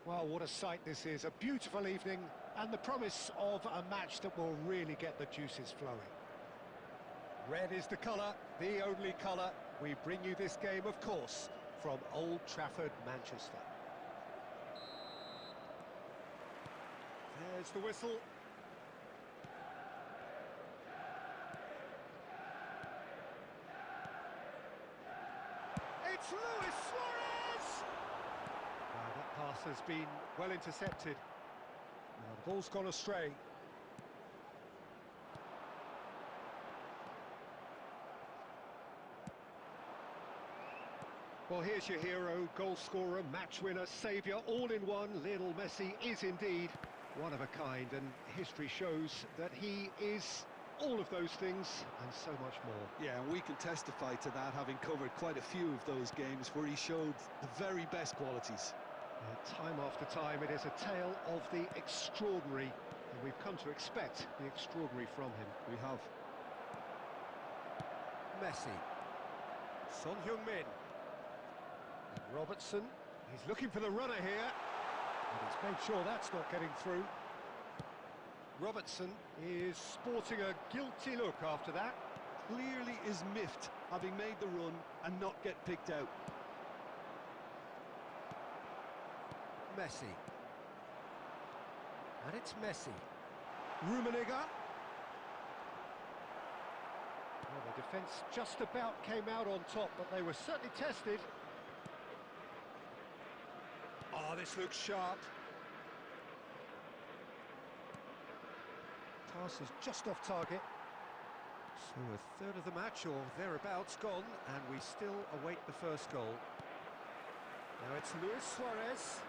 Well, what a sight this is. A beautiful evening and the promise of a match that will really get the juices flowing. Red is the colour, the only colour. We bring you this game, of course, from Old Trafford, Manchester. There's the whistle. It's Luis Suarez! Now that pass has been well intercepted. Now the ball's gone astray. Well, here's your hero, goal scorer, match winner, saviour, all in one. Lionel Messi is indeed one of a kind, and history shows that he is all of those things and so much more. Yeah, and we can testify to that, having covered quite a few of those games where he showed the very best qualities. Time after time, it is a tale of the extraordinary, and we've come to expect the extraordinary from him. We have. Messi. Son Heung-min. Robertson, he's looking for the runner here, and he's made sure that's not getting through. Robertson is sporting a guilty look after that. Clearly is miffed, having made the run and not get picked out. Messi. And it's Messi. Rummenigge. Well, the defence just about came out on top, but they were certainly tested. Oh, this looks sharp. Pass is just off target. So a third of the match, or thereabouts, gone, and we still await the first goal. Now it's Luis Suarez.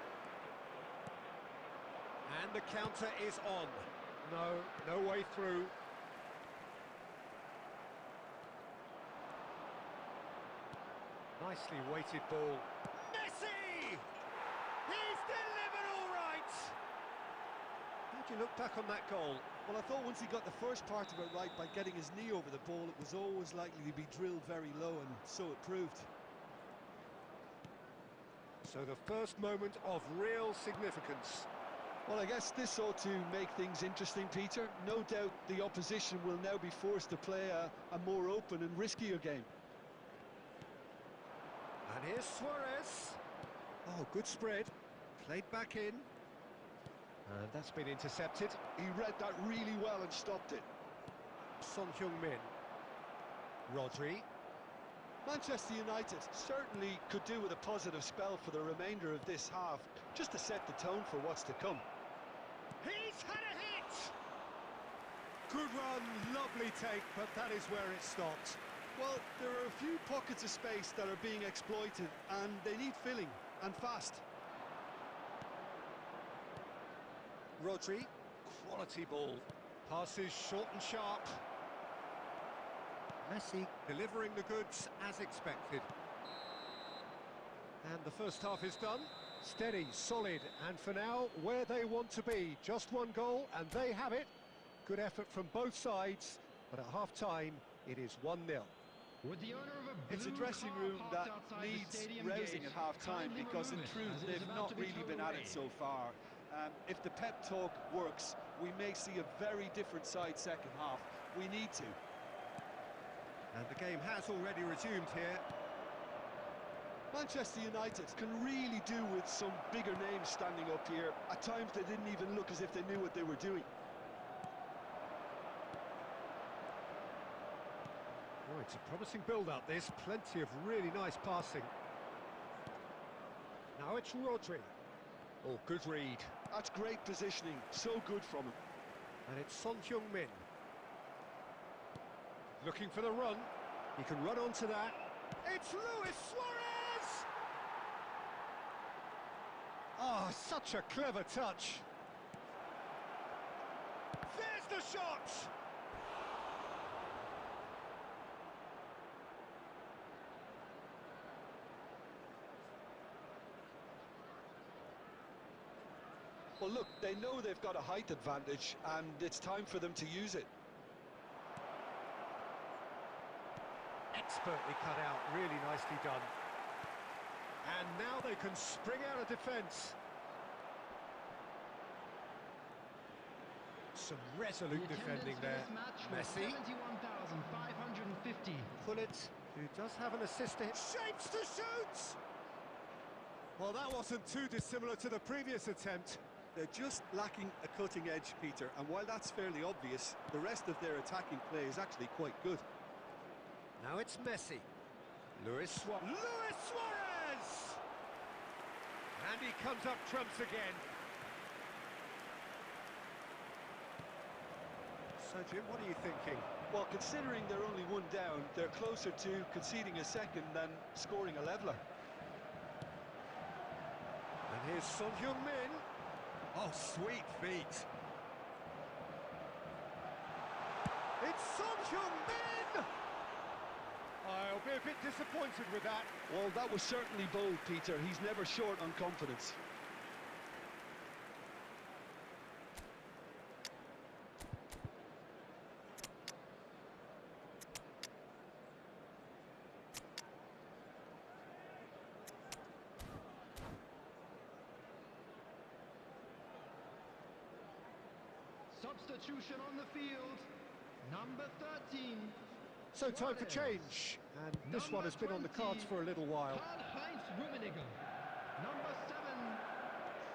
And the counter is on. No way through. Nicely weighted ball. Messi! He's delivered all right! How do you look back on that goal? Well, I thought once he got the first part of it right by getting his knee over the ball, it was always likely to be drilled very low, and so it proved. So the first moment of real significance. Well, I guess this ought to make things interesting, Peter. No doubt the opposition will now be forced to play a more open and riskier game. And here's Suarez. Oh, good spread. Played back in. And that's been intercepted. He read that really well and stopped it. Son Heung-min. Rodri. Manchester United certainly could do with a positive spell for the remainder of this half, just to set the tone for what's to come. He's had a hit! Good run, lovely take, but that is where it stopped. Well, there are a few pockets of space that are being exploited, and they need filling, and fast. Rodri, quality ball. Passes short and sharp. Messi delivering the goods as expected. And the first half is done. Steady, solid, and for now, where they want to be. Just one goal, and they have it. Good effort from both sides, but at half-time, it is 1-0. It's a dressing room that needs rousing at half-time, because in truth they've not really been at it so far. If the pep talk works, we may see a very different side second half. We need to. And the game has already resumed here. Manchester United can really do with some bigger names standing up here. At times they didn't even look as if they knew what they were doing. Oh, it's a promising build-up, this. Plenty of really nice passing. Now it's Rodri. Oh, good read. That's great positioning, so good from him. And it's Son Heung-min. Looking for the run. He can run onto that. It's Luis Suarez! Oh, such a clever touch. There's the shot! Well, look, they know they've got a height advantage, and it's time for them to use it. Expertly cut out, really nicely done. And now they can spring out of defence. Some resolute defending there. Messi. 71,550. Pullet, who does have an assist to him. Shapes to shoot! Well, that wasn't too dissimilar to the previous attempt. They're just lacking a cutting edge, Peter, and while that's fairly obvious, the rest of their attacking play is actually quite good. Now it's Messi. Luis Suarez! And he comes up trumps again. So, Jim, what are you thinking? Well, considering they're only one down, they're closer to conceding a second than scoring a leveller. And here's Son Heung-min. Oh, sweet feet. It's Son Heung-min! I'll be a bit disappointed with that. Well, that was certainly bold, Peter. He's never short on confidence. Substitution on the field, number 13. So time for change, and this one has been on the cards for a little while. Karl-Heinz Rummenigge. Number 7,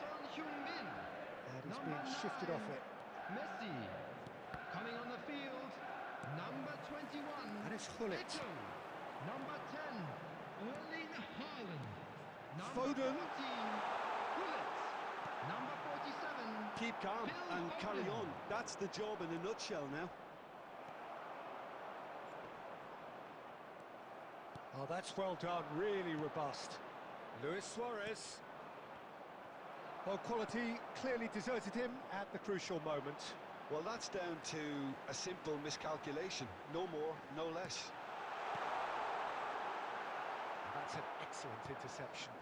Son Heung-min. And he's Number being shifted 9, off it. Messi. Coming on the field, number 21. And it's Gullit. Ito. Number 10, Erling Haaland. Number Foden. 14, Gullit. Number 47. Keep calm Phil and carry Foden. on. That's the job in a nutshell now. Oh, that's well done, really robust. Luis Suarez. Well, quality clearly deserted him at the crucial moment. Well, that's down to a simple miscalculation. No more, no less. That's an excellent interception.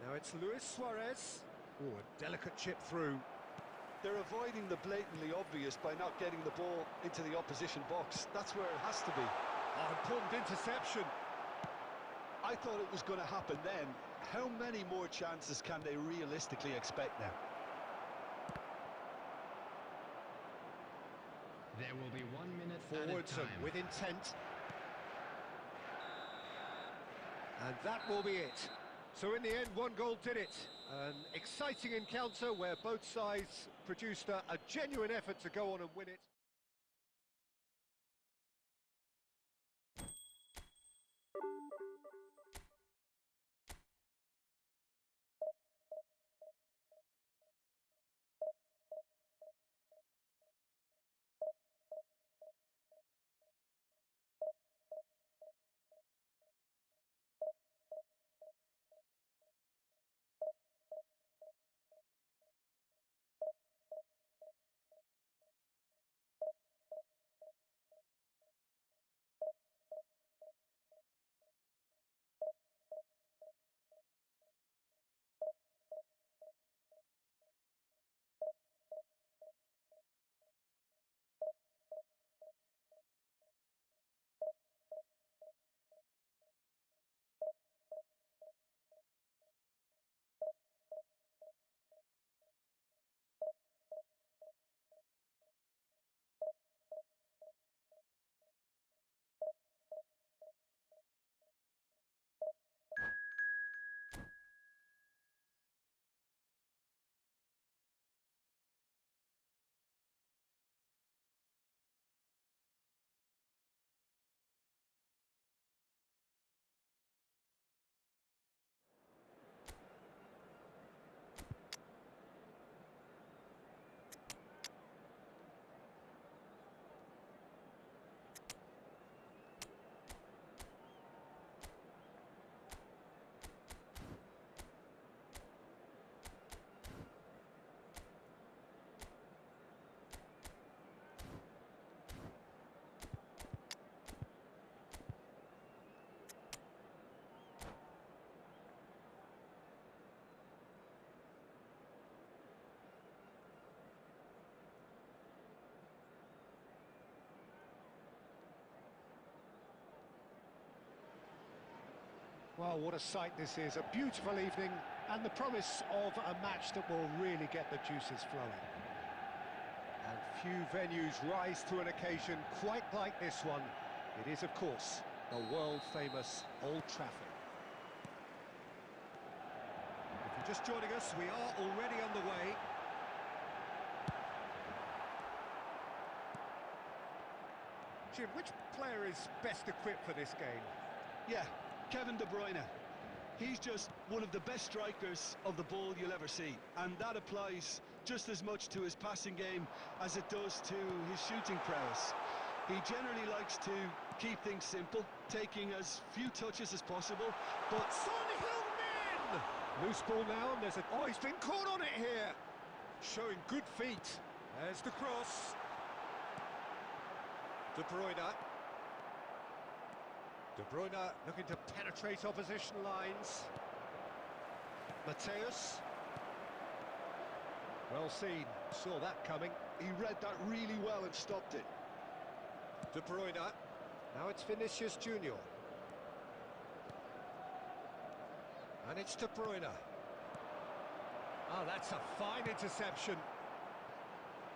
Now it's Luis Suarez. Oh, a delicate chip through. They're avoiding the blatantly obvious by not getting the ball into the opposition box. That's where it has to be. Oh, important interception. I thought it was going to happen then. How many more chances can they realistically expect now? There will be 1 minute Forwards added and time. with intent. And that will be it. So in the end, one goal did it. An exciting encounter where both sides produced a genuine effort to go on and win it. Well, what a sight this is. A beautiful evening and the promise of a match that will really get the juices flowing. Few venues rise to an occasion quite like this one. It is, of course, the world-famous Old Trafford. If you're just joining us, we are already on the way. Jim, which player is best equipped for this game? Yeah, Kevin De Bruyne. He's just one of the best strikers of the ball you'll ever see, and that applies just as much to his passing game as it does to his shooting prowess. He generally likes to keep things simple, taking as few touches as possible, but Son Heung-min! Loose ball now, and there's a... Oh, he's been caught on it here! Showing good feet. There's the cross. De Bruyne. De Bruyne looking to penetrate opposition lines. Mateus. Well seen, saw that coming. he read that really well and stopped it. De Bruyne. Now it's Vinicius Junior. And it's De Bruyne. Oh, that's a fine interception.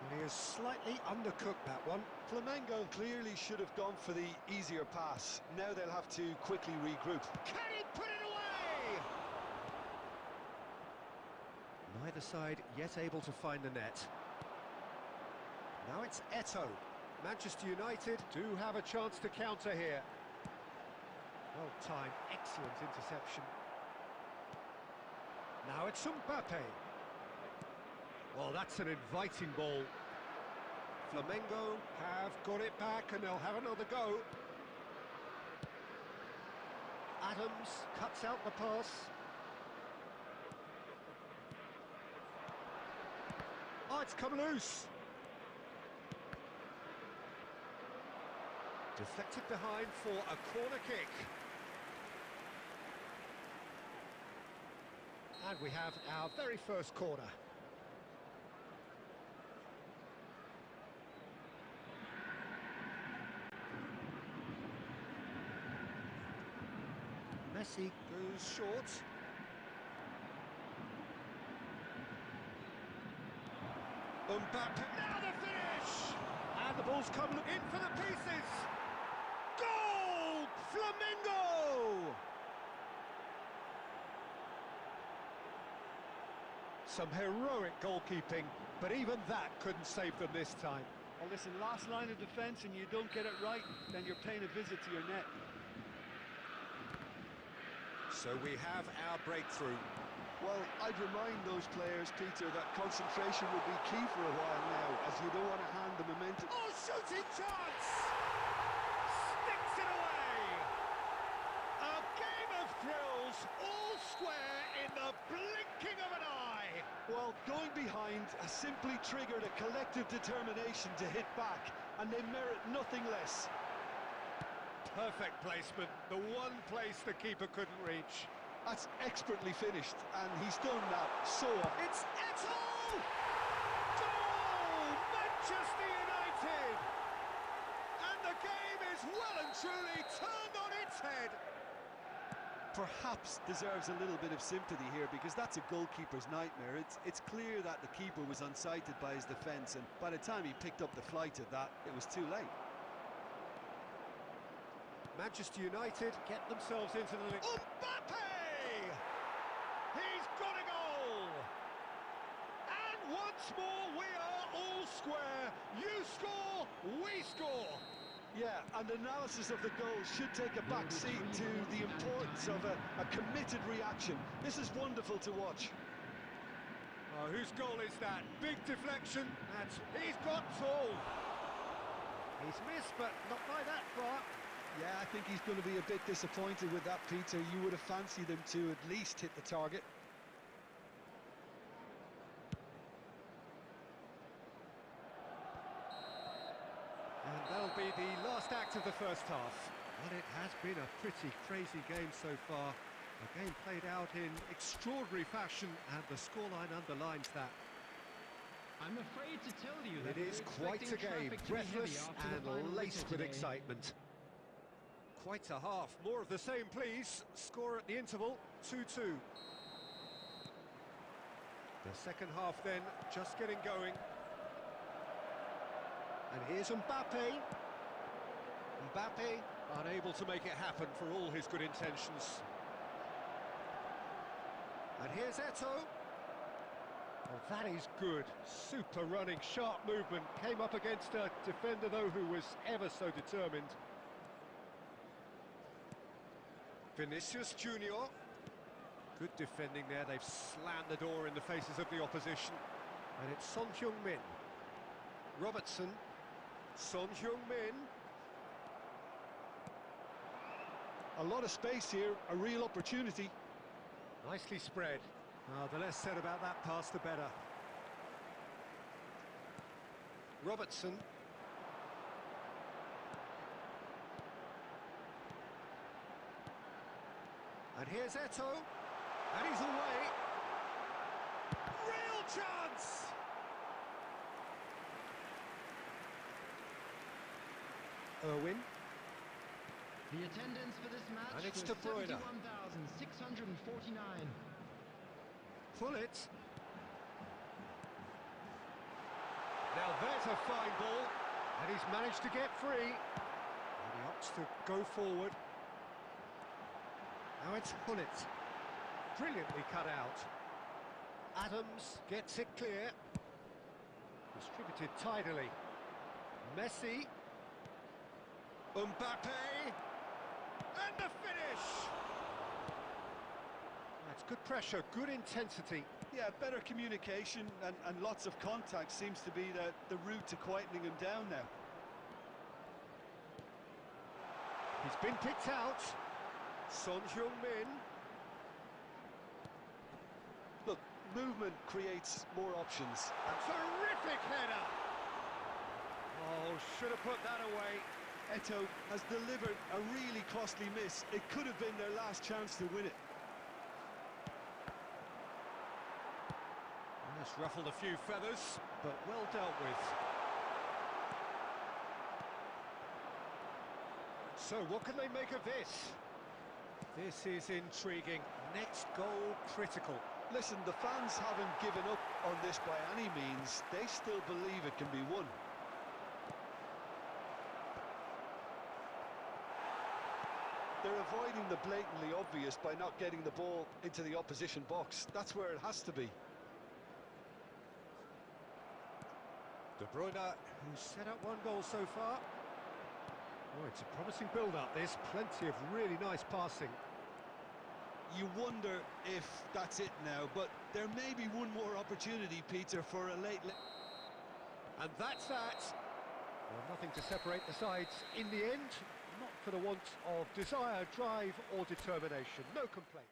And he has slightly undercooked that one. Flamengo clearly should have gone for the easier pass. Now they'll have to quickly regroup. Can he put it away? Neither side yet able to find the net. Now it's Eto'o. Manchester United do have a chance to counter here. Well timed, excellent interception. Now it's Mbappe. Well, that's an inviting ball. Flamengo have got it back and they'll have another go. Adams cuts out the pass. Oh, it's come loose. Deflected behind for a corner kick. And we have our very first corner. Messi goes short. Mbappe, now the finish! And the ball's come in for the pieces! Goal! Flamengo! Some heroic goalkeeping, but even that couldn't save them this time. Well, listen, last line of defence and you don't get it right, then you're paying a visit to your net. So we have our breakthrough. Well, I'd remind those players, Peter, that concentration will be key for a while now, as you don't want to hand the momentum. Oh, shooting chance! Sticks it away! A game of thrills, all square in the blinking of an eye! Well, going behind has simply triggered a collective determination to hit back, and they merit nothing less. Perfect placement, the one place the keeper couldn't reach. That's expertly finished, and he's done that so often. It's Eto'o! Goal! Manchester United! And the game is well and truly turned on its head. Perhaps deserves a little bit of sympathy here, because that's a goalkeeper's nightmare. It's clear that the keeper was unsighted by his defence, and by the time he picked up the flight of that, it was too late. Manchester United get themselves into the league. Mbappe! He's got a goal! And once more we are all square. You score, we score. Yeah, and analysis of the goal should take a back seat to the importance of a committed reaction. This is wonderful to watch. Oh, whose goal is that? Big deflection. He's got tall. He's missed, but not by that far. Yeah, I think he's going to be a bit disappointed with that, Peter. You would have fancied him to at least hit the target. And that'll be the last act of the first half. Well, it has been a pretty crazy game so far. A game played out in extraordinary fashion, and the scoreline underlines that. I'm afraid to tell you that It is quite a game, breathless and laced with excitement. Quite a half. More of the same, please. Score at the interval, 2-2. The second half then, just getting going. And here's Mbappe. Mbappe unable to make it happen for all his good intentions. And here's Eto'o. Well, that is good. Super running, sharp movement. Came up against a defender, though, who was ever so determined. Vinicius Junior. Good defending there. They've slammed the door in the faces of the opposition. And it's Son Heung-min. Robertson. Son Heung-min. A lot of space here, a real opportunity. Nicely spread. The less said about that pass, the better. Robertson. And here's Eto'o. And he's away. Real chance! Irwin. The attendance for this match And it's was De Bruyne. 71,649. Pull it. Now there's a fine ball. And he's managed to get free. And he opts to go forward. Now it's Hullet. Brilliantly cut out. Adams gets it clear. Distributed tidily. Messi. Mbappe. And the finish! That's good pressure, good intensity. Yeah, better communication and lots of contact seems to be the route to quietening him down now. He's been picked out. Son Heung-min. Look, movement creates more options. A terrific header! Oh, should have put that away. Eto'o has delivered a really costly miss. It could have been their last chance to win it. Just ruffled a few feathers, but well dealt with. So, what can they make of this? This is intriguing. Next goal critical. Listen, the fans haven't given up on this by any means. They still believe it can be won. They're avoiding the blatantly obvious by not getting the ball into the opposition box. That's where it has to be. De Bruyne, who's set up one goal so far. Oh, it's a promising build-up, this. Plenty of really nice passing. You wonder if that's it now, but there may be one more opportunity, Peter, for a late... And that's that. Well, nothing to separate the sides in the end. Not for the want of desire, drive or determination. No complaints.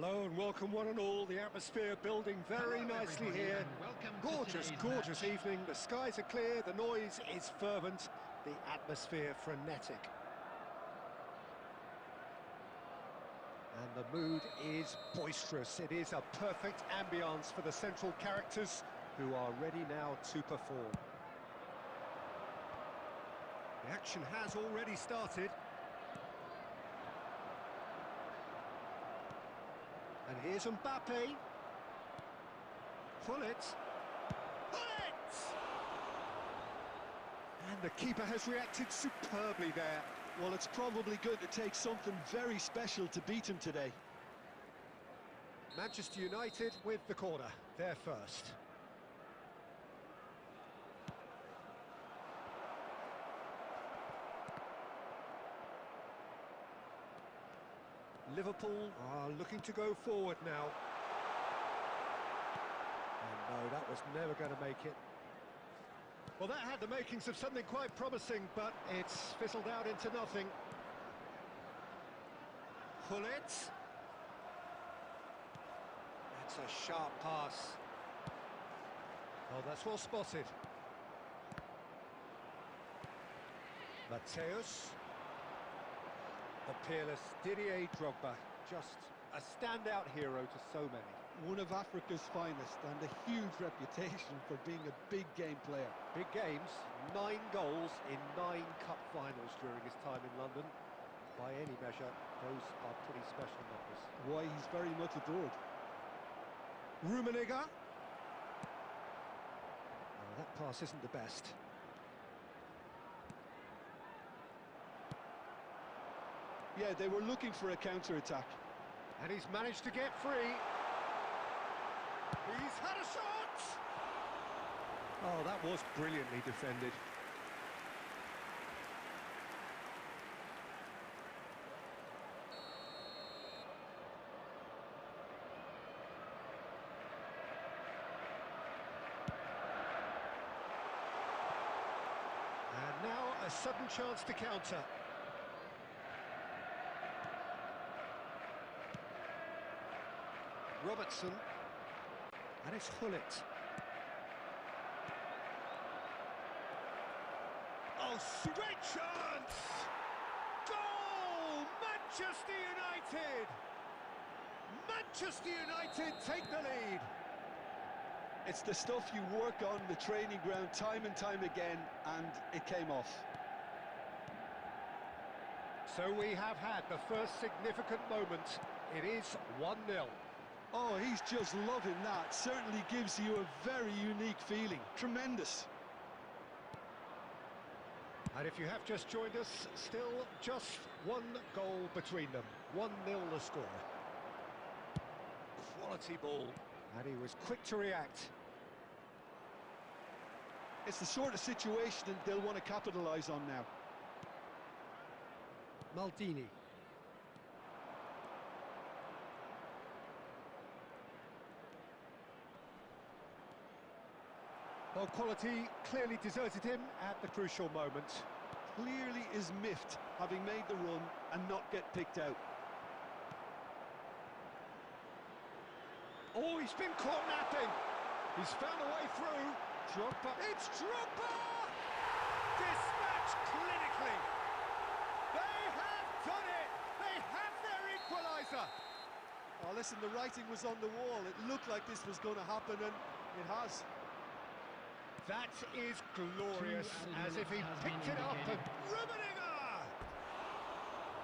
Hello and welcome one and all. The atmosphere building very nicely here. Gorgeous, gorgeous evening. The skies are clear, the noise is fervent, the atmosphere frenetic. And the mood is boisterous. It is a perfect ambience for the central characters who are ready now to perform. The action has already started. And here's Mbappe. Pull it. And the keeper has reacted superbly there. Well, it's probably going to take something very special to beat him today. Manchester United with the corner. They're first. Liverpool are looking to go forward now. And no, that was never going to make it. Well, that had the makings of something quite promising, but it's fizzled out into nothing. Pull it. That's a sharp pass. Oh, that's well spotted. Mateus. The peerless Didier Drogba, just a standout hero to so many. One of Africa's finest and a huge reputation for being a big game player. Big games, 9 goals in 9 cup finals during his time in London. By any measure, those are pretty special numbers. Why, he's very much adored. Rummenigge. Oh, that pass isn't the best. Yeah, they were looking for a counter-attack. And he's managed to get free. He's had a shot! Oh, that was brilliantly defended. And now a sudden chance to counter. Robertson, and it's Hullet. Oh, great chance! Goal! Manchester United! Manchester United take the lead! It's the stuff you work on the training ground time and time again, and it came off. So we have had the first significant moment. It is 1-0. Oh, he's just loving that. Certainly gives you a very unique feeling. Tremendous. And if you have just joined us, still just 1 goal between them. 1-0 the score. Quality ball. And he was quick to react. It's the sort of situation that they'll want to capitalise on now. Maldini. Well, quality clearly deserted him at the crucial moment. Clearly is miffed, having made the run and not get picked out. Oh, he's been caught napping. He's found a way through. Drogba. It's Drogba! Dispatched clinically. They have done it. They have their equaliser. Oh, listen, the writing was on the wall. It looked like this was going to happen, and it has. That is glorious, as if he picked it up and Rummenigge!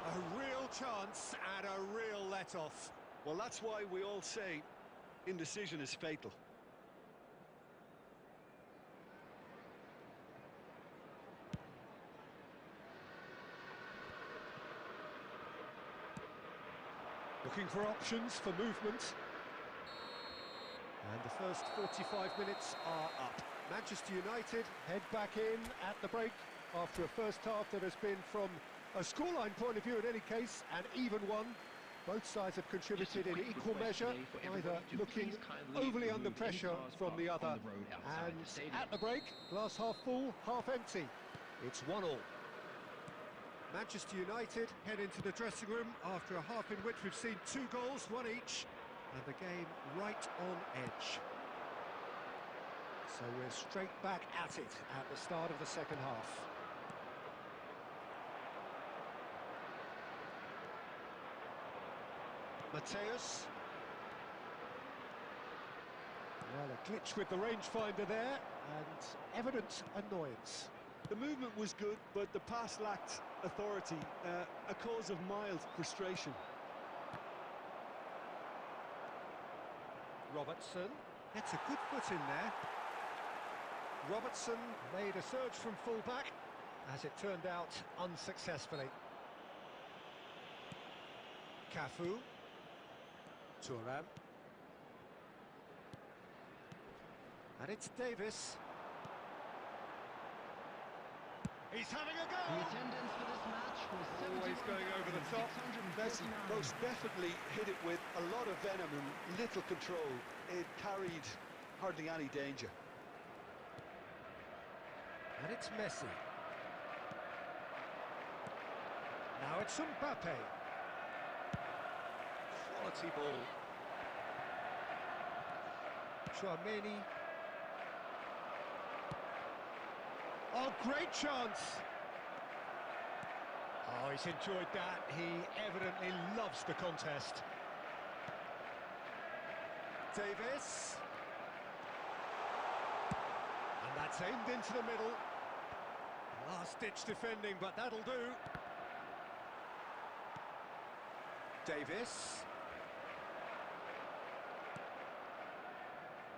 A real chance and a real let-off. Well, that's why we all say indecision is fatal. Looking for options for movement. And the first 45 minutes are up. Manchester United head back in at the break after a first half that has been, from a scoreline point of view in any case, an even one. Both sides have contributed in equal measure, either looking overly under pressure from the other. And at the break, glass half full, half empty. It's 1-1. Manchester United head into the dressing room after a half in which we've seen 2 goals, 1 each, and the game right on edge. So we're straight back at it at the start of the second half. Mateus. Well, a glitch with the rangefinder there, and evident annoyance. The movement was good, but the pass lacked authority, a cause of mild frustration. Robertson gets a good foot in there. Robertson made a surge from full-back, as it turned out unsuccessfully. Cafu. Thuram. And it's Davis. He's having a go! The attendance for this match was Always going over the top. Messi most definitely hit it with a lot of venom and little control. It carried hardly any danger. And it's Messi. Now it's Mbappe. Quality ball. Tchouaméni. Oh, great chance! Oh, he's enjoyed that. He evidently loves the contest. Davis. And that's aimed into the middle. Last-ditch defending, but that'll do. Davis.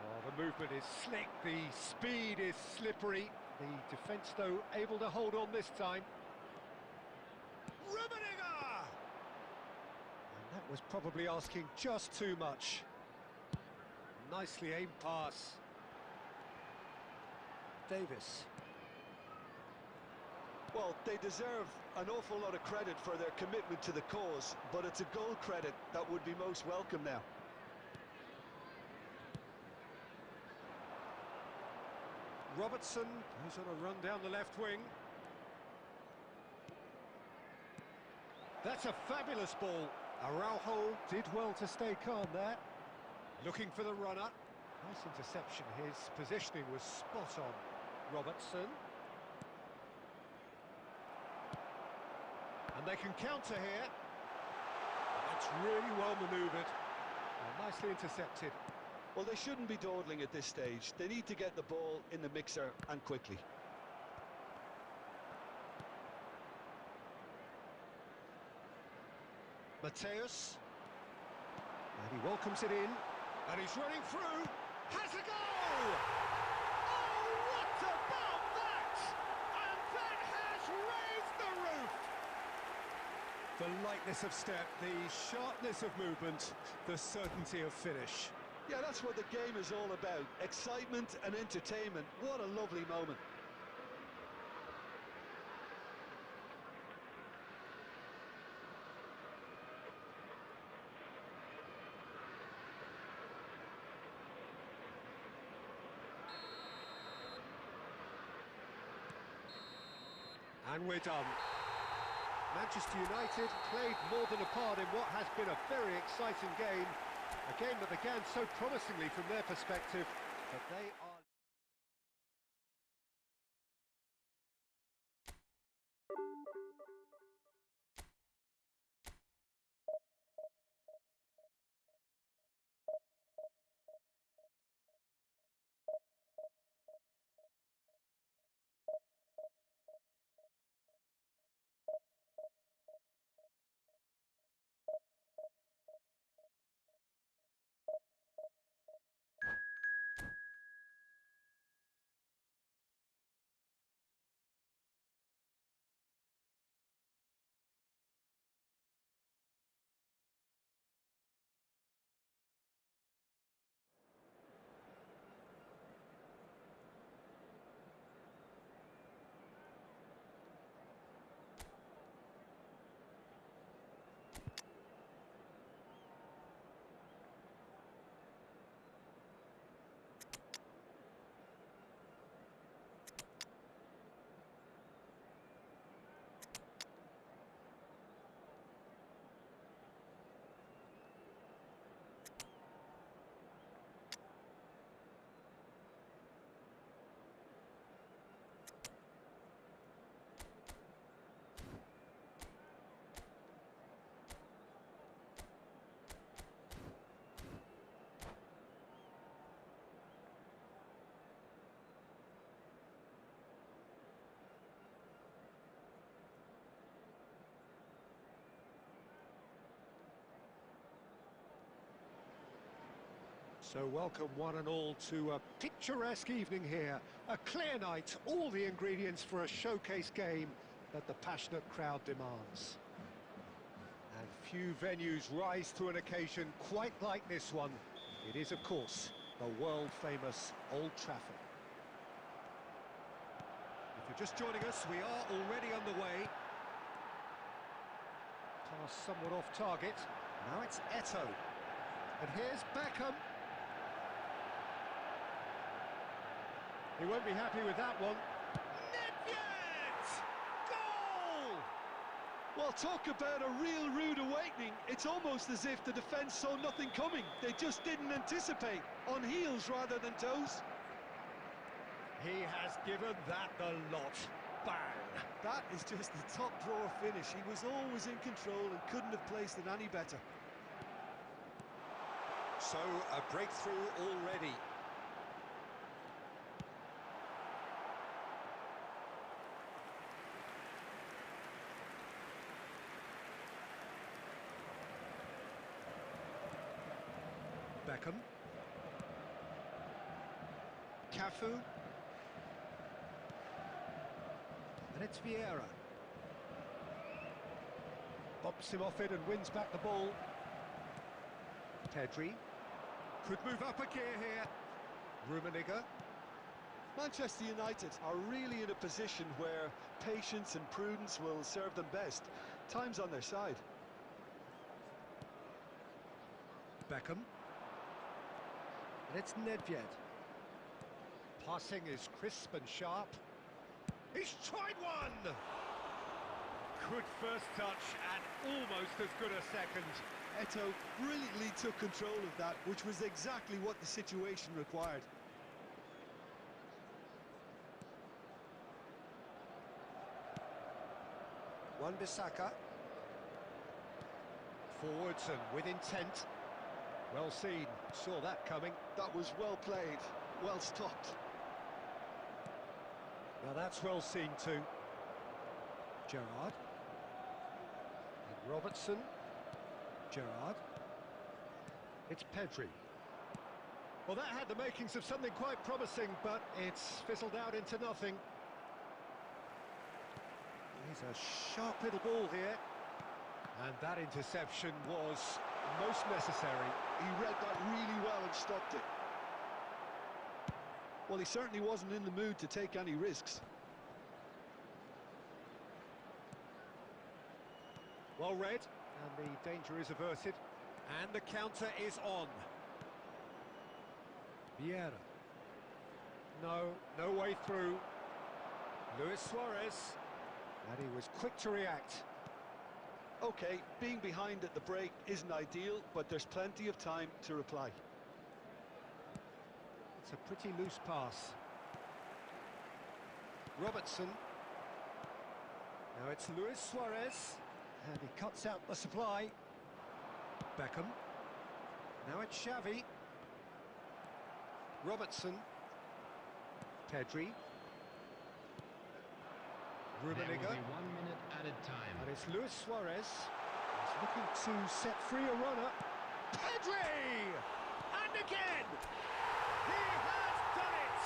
Oh, the movement is slick, the speed is slippery. The defence, though, able to hold on this time. Rummenigge! And that was probably asking just too much. Nicely aimed pass. Davis. Well, they deserve an awful lot of credit for their commitment to the cause, but it's a goal credit that would be most welcome now. Robertson goes on a run down the left wing. That's a fabulous ball. Araujo did well to stay calm there. Looking for the runner. Nice interception. His positioning was spot on. Robertson. And they can counter here. That's really well manoeuvred. And nicely intercepted. Well, they shouldn't be dawdling at this stage. They need to get the ball in the mixer, and quickly. Mateus. And he welcomes it in. And he's running through. Has a goal! Oh, what about that? And that has raised the roof! The lightness of step, the sharpness of movement, the certainty of finish. Yeah, that's what the game is all about. Excitement and entertainment. What a lovely moment. And we're done. Manchester United played more than a part in what has been a very exciting game. A game that began so promisingly from their perspective, but they are... So welcome one and all to a picturesque evening here. A clear night, all the ingredients for a showcase game that the passionate crowd demands. And few venues rise to an occasion quite like this one. It is, of course, the world-famous Old Trafford. If you're just joining us, we are already underway. Pass somewhat off target. Now it's Eto'o. And here's Beckham. He won't be happy with that one. Nedved! Goal! Well, talk about a real rude awakening. It's almost as if the defence saw nothing coming. They just didn't anticipate. On heels rather than toes. He has given that the lot. Bang! That is just the top drawer finish. He was always in control and couldn't have placed it any better. So, a breakthrough already. Beckham. Cafu. And it's Vieira. Bops him off it and wins back the ball. Pedri. Could move up a gear here. Rummenigge. Manchester United are really in a position where patience and prudence will serve them best. Time's on their side. Beckham. And it's Nedved. Passing is crisp and sharp. He's tried one! Good first touch and almost as good a second. Eto'o brilliantly took control of that, which was exactly what the situation required. Wan-Bissaka. Forwards and with intent. Well seen, saw that coming. That was well played, well stopped. Now that's well seen too. Gerrard. And Robertson. Gerrard. It's Pedri. Well, that had the makings of something quite promising, but it's fizzled out into nothing. He's a sharp little ball here. And that interception was most necessary. He read that really well and stopped it. Well, he certainly wasn't in the mood to take any risks. Well read, and the danger is averted. And the counter is on. Vieira. No way through. Luis Suarez. And he was quick to react. Okay, being behind at the break isn't ideal, but there's plenty of time to reply. It's a pretty loose pass. Robertson. Now it's Luis Suarez. And he cuts out the supply. Beckham. Now it's Xavi. Robertson. Pedri. Rummenigge. 1 minute added time. And it's Luis Suarez. He's looking to set free a runner. Pedri! And again! He has done it!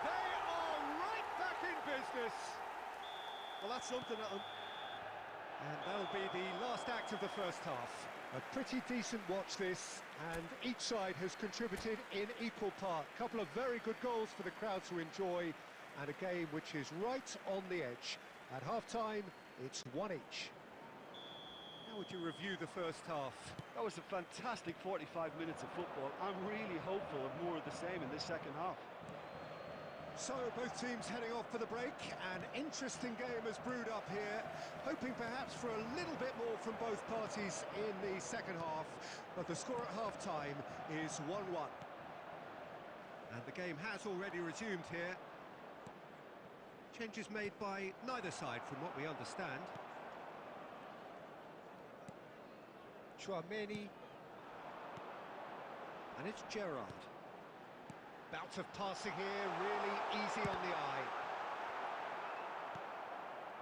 They are right back in business. Well, that's something that'll... And that'll be the last act of the first half. A pretty decent watch this, and each side has contributed in equal part. A couple of very good goals for the crowd to enjoy, and a game which is right on the edge. At half-time, it's 1 each. How would you review the first half? That was a fantastic 45 minutes of football. I'm really hopeful of more of the same in this second half. So, both teams heading off for the break. An interesting game has brewed up here, hoping perhaps for a little bit more from both parties in the second half, but the score at half-time is 1-1. And the game has already resumed here. Changes made by neither side, from what we understand. Chouameni. And it's Gerrard. Bout of passing here, really easy on the eye.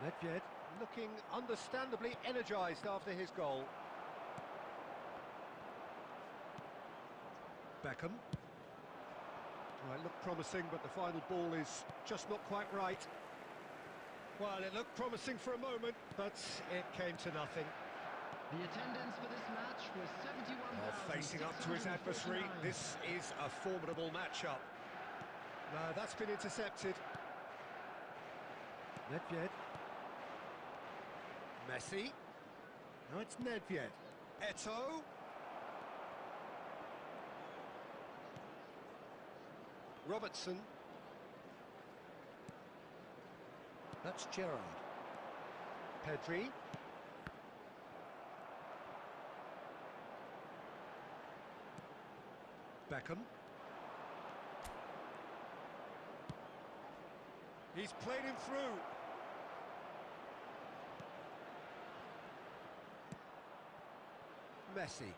Nedved looking understandably energised after his goal. Beckham. Well, it looked promising, but the final ball is just not quite right. Well, it looked promising for a moment, but it came to nothing. The attendance for this match was 71,649. Facing up to his adversary, this is a formidable matchup. No, that's been intercepted. Nedved. Messi. No, it's Nedved. Eto'o. Robertson. That's Gerrard. Pedri. Beckham. He's played him through. Messi.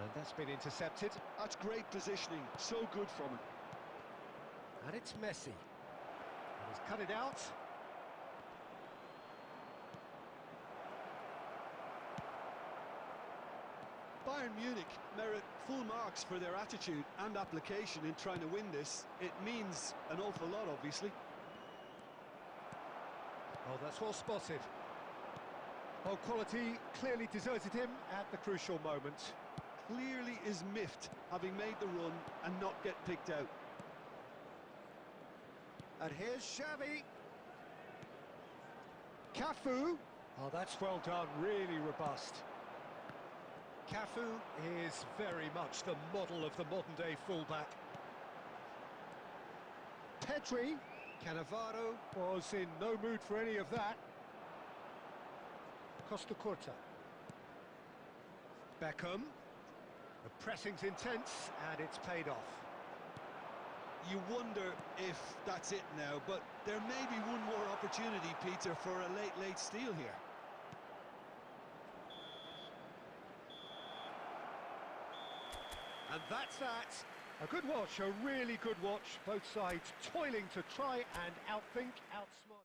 And that's been intercepted. That's great positioning, so good from him. And it's Messi. And he's cut it out. Bayern Munich merit full marks for their attitude and application in trying to win this. It means an awful lot, obviously. Oh, that's well spotted. Well, quality clearly deserted him at the crucial moment. Clearly is miffed, having made the run and not get picked out. And here's Xavi. Cafu. Oh, that's well done, really robust. Cafu is very much the model of the modern-day fullback. Pedri. Cannavaro was in no mood for any of that. Costa Curta. Beckham. The pressing's intense, and it's paid off. You wonder if that's it now, but there may be one more opportunity, Peter, for a late steal here. And that's that. A good watch, a really good watch. Both sides toiling to try and outthink, outsmart.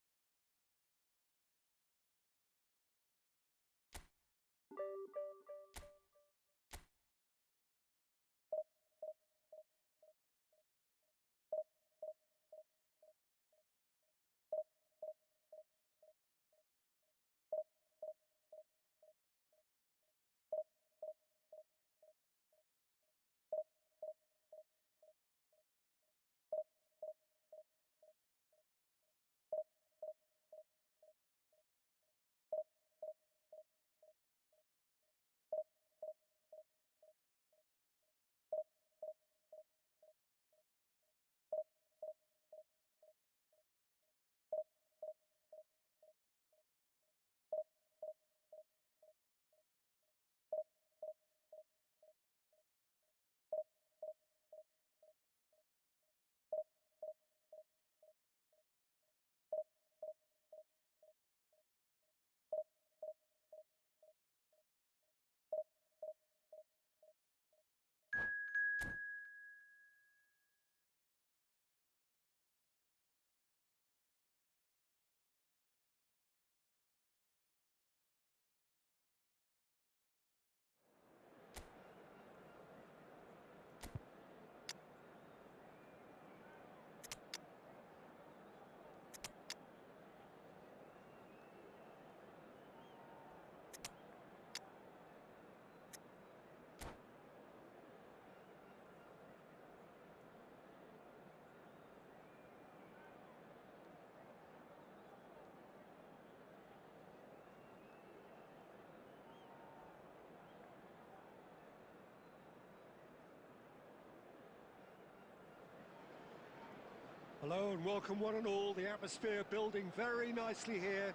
Hello and welcome one and all. The atmosphere building very nicely here.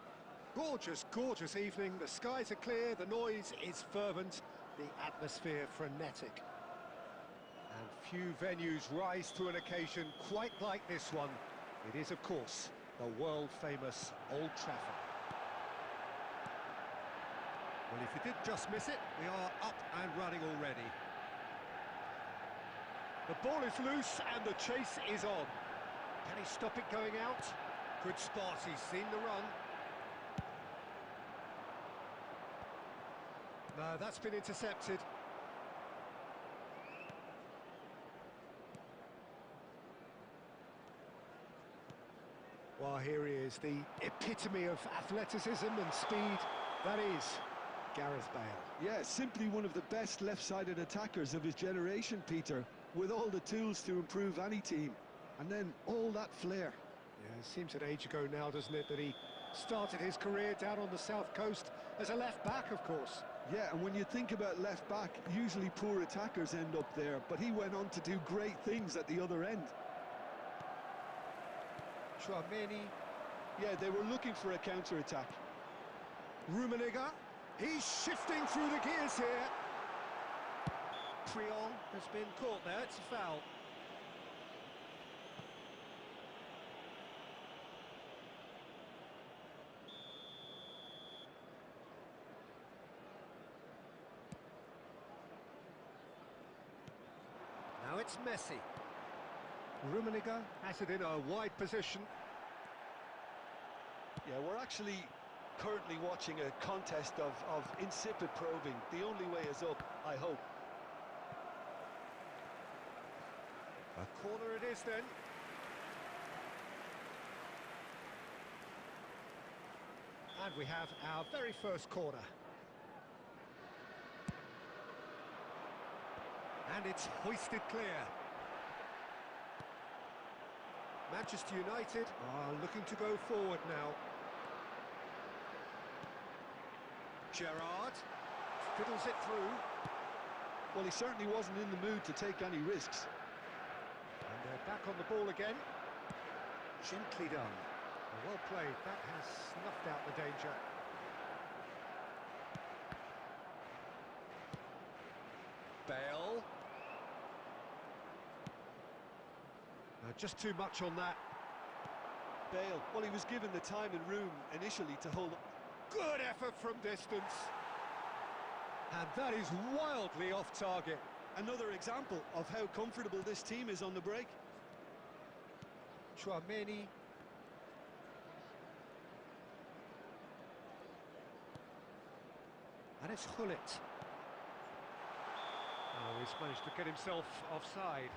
Gorgeous, gorgeous evening. The skies are clear, the noise is fervent, the atmosphere frenetic. And few venues rise to an occasion quite like this one. It is, of course, the world-famous Old Trafford. Well, if you did just miss it, we are up and running already. The ball is loose and the chase is on. Can he stop it going out? Good spot, he's seen the run. No, that's been intercepted. here he is, the epitome of athleticism and speed. That is Gareth Bale. Yeah, simply one of the best left-sided attackers of his generation, Peter, with all the tools to improve any team. And then all that flair. Yeah, it seems an age ago now, doesn't it, that he started his career down on the south coast as a left-back, of course. Yeah, and when you think about left-back, usually poor attackers end up there, but he went on to do great things at the other end. Chouameni. Yeah, they were looking for a counter-attack. Rummenigge. He's shifting through the gears here. Priol has been caught there, it's a foul. Now it's Messi. Rummenigge has it in a wide position. Yeah, we're actually currently watching a contest of insipid probing. The only way is up, I hope. A corner it is then. And we have our very first corner. And it's hoisted clear. Manchester United are looking to go forward now. Gerrard fiddles it through. Well, he certainly wasn't in the mood to take any risks. And they're back on the ball again. Gently done. Well played. That has snuffed out the danger. Bale. Just too much on that. Bale, well, he was given the time and room initially to hold up. Good effort from distance. And that is wildly off target. Another example of how comfortable this team is on the break. Chouameni. And it's Hullet. Oh, he's managed to get himself offside.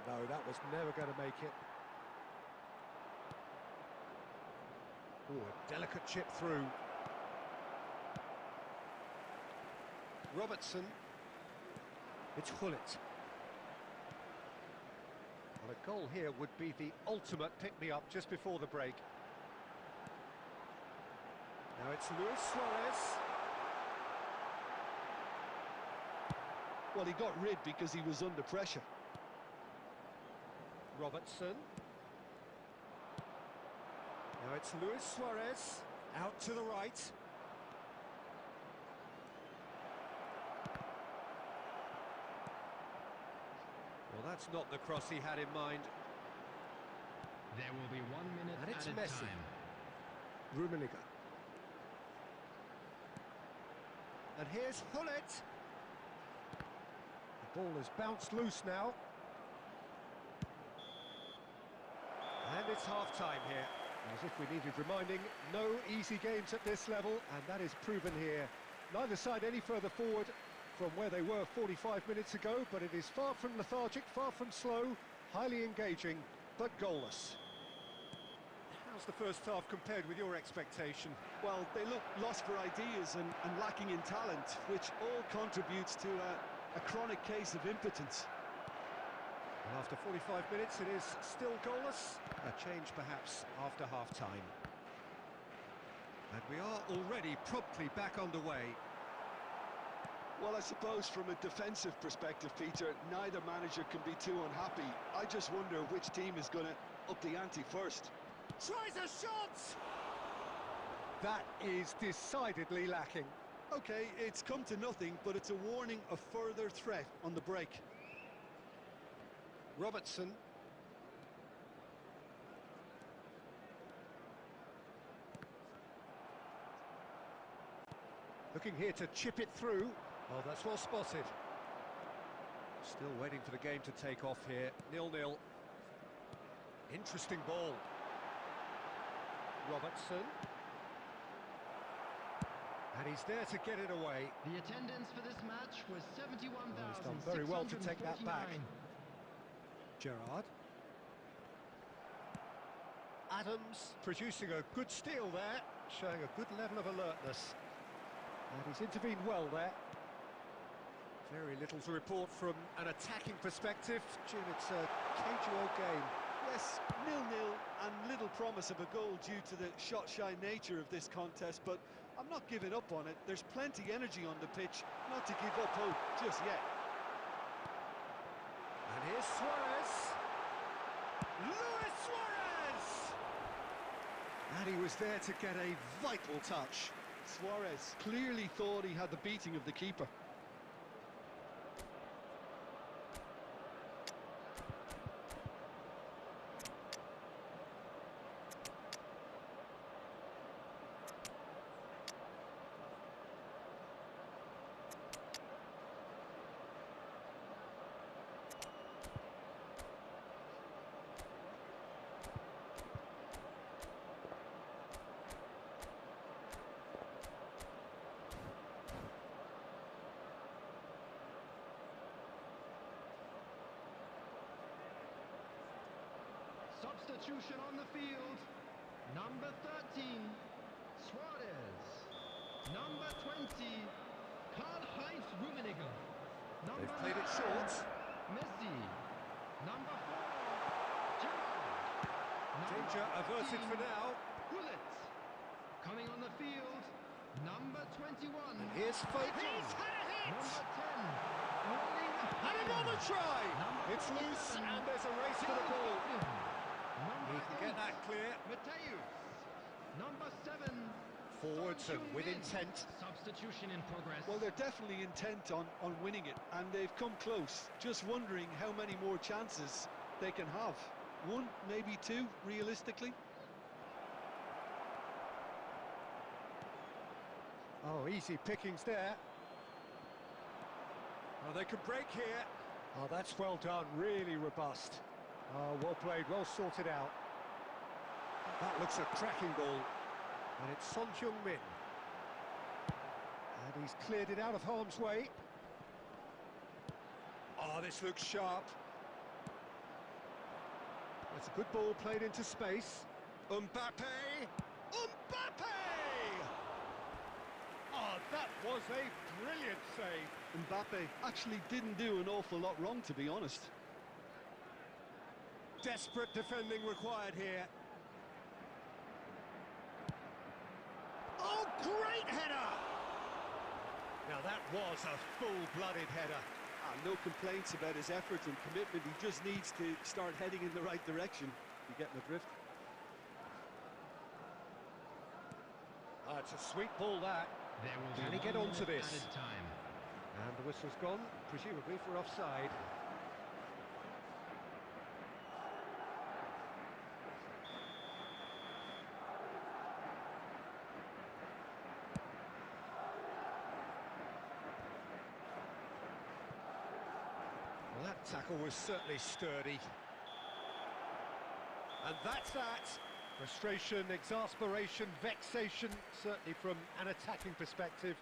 No, that was never going to make it. Ooh, a delicate chip through. Robertson. It's Hullet. Well, a goal here would be the ultimate pick-me-up just before the break. Now it's Luis Suarez. Well, he got rid because he was under pressure. Robertson. Now it's Luis Suarez, out to the right. Well, that's not the cross he had in mind. There will be 1 minute And it's at a Messi. time. Rummenigge. And here's Hullet. The ball has bounced loose now. And it's half-time here. As if we needed reminding, no easy games at this level, and that is proven here. Neither side any further forward from where they were 45 minutes ago, but it is far from lethargic, far from slow, highly engaging, but goalless. How's the first half compared with your expectation? Well, they look lost for ideas and lacking in talent, which all contributes to a chronic case of impotence. Well, after 45 minutes, it is still goalless. A change, perhaps, after half-time. And we are already promptly back underway. Well, I suppose from a defensive perspective, Peter, neither manager can be too unhappy. I just wonder which team is going to up the ante first. Tries a shot! That is decidedly lacking. Okay, it's come to nothing, but it's a warning of further threat on the break. Robertson. Looking here to chip it through. Oh, that's well spotted. Still waiting for the game to take off here. 0-0. Interesting ball. Robertson. And he's there to get it away. The attendance for this match was 71,649. He's done very well to take that back. Gerrard. Adams producing a good steal there, showing a good level of alertness. And he's intervened well there. Very little to report from an attacking perspective. Jim, it's a cagey old game. Yes, 0-0 and little promise of a goal due to the shot-shy nature of this contest, but I'm not giving up on it. There's plenty energy on the pitch, not to give up hope just yet. And here's Suarez. Luis Suarez! And he was there to get a vital touch. Suarez clearly thought he had the beating of the keeper. Substitution on the field. Number 13, Suarez. Number 20, Karl-Heinz Rummenigge. They've played it short. Messi. Number 4, Gerrard. Danger averted for now. Gullit. Coming on the field, number 21. And here's Foden. He's had a hit! Number 10. And another try! It's loose and there's a race for the ball. He can get that clear. Mateus. Number 7. Forwards and with intent. Substitution in progress. Well, they're definitely intent on winning it, and they've come close. Just wondering how many more chances they can have. One, maybe two, realistically. Oh, easy pickings there. Oh, they can break here. Oh, that's well done, really robust. Oh, well played, well sorted out. That looks a cracking ball. And it's Son Heung-min. And he's cleared it out of harm's way. Oh, this looks sharp. That's a good ball played into space. Mbappe! Mbappe! Oh, that was a brilliant save. Mbappe actually didn't do an awful lot wrong, to be honest. Desperate defending required here. Oh, great header! Now that was a full-blooded header. No complaints about his effort and commitment. He just needs to start heading in the right direction. You get my drift? It's a sweet ball, that. Can he get onto this? Time. And the whistle's gone, presumably for offside. Well, that tackle was certainly sturdy. And that's that. Frustration, exasperation, vexation, certainly from an attacking perspective.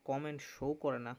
Comment show করে না।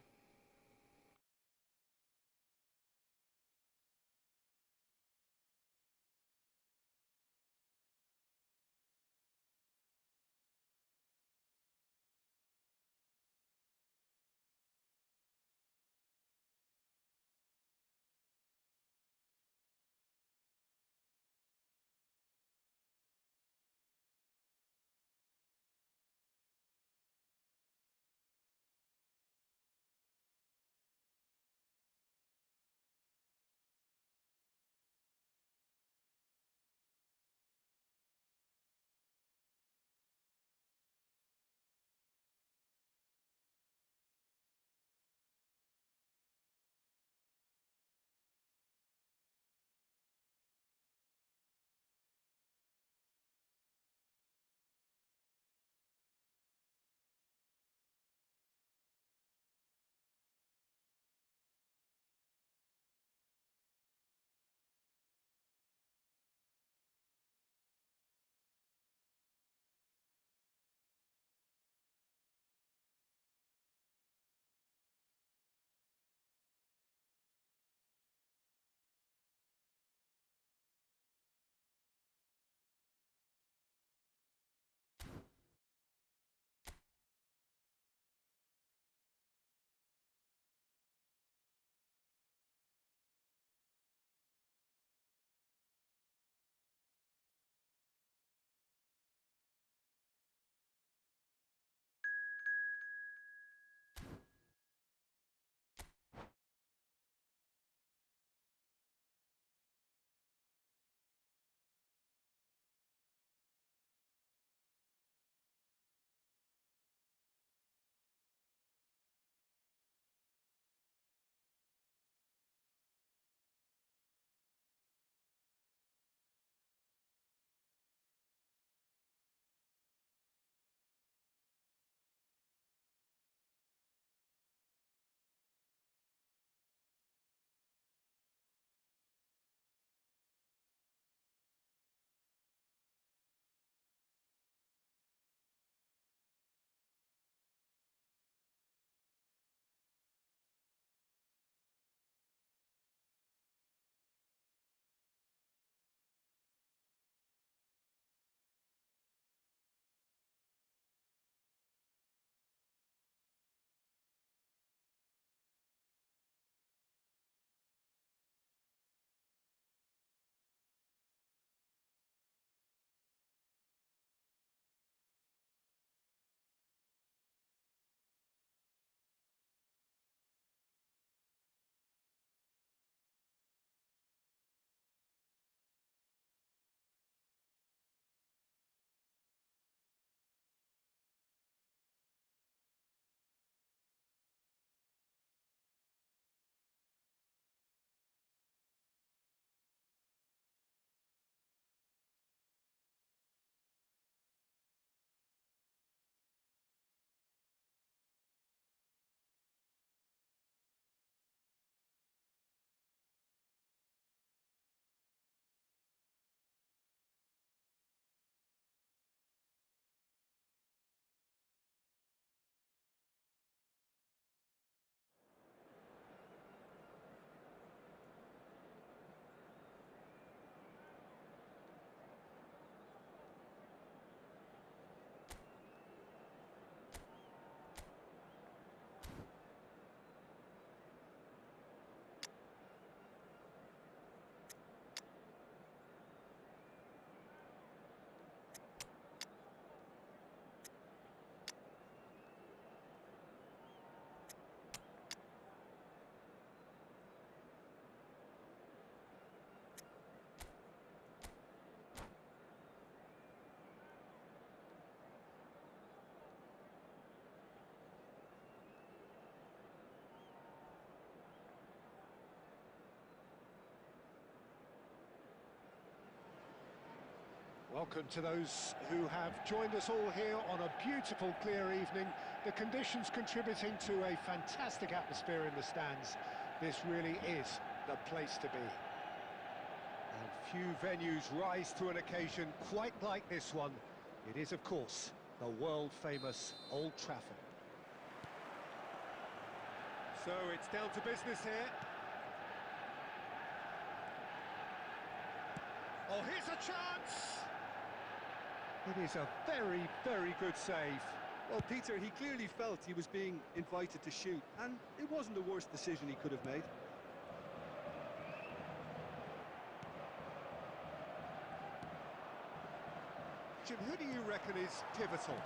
Welcome to those who have joined us all here on a beautiful, clear evening. The conditions contributing to a fantastic atmosphere in the stands. This really is the place to be. And few venues rise to an occasion quite like this one. It is, of course, the world-famous Old Trafford. So it's down to business here. Oh, here's a chance! It is a very, very good save. Well, Peter, he clearly felt he was being invited to shoot, and it wasn't the worst decision he could have made. Jim, who do you reckon is pivotal?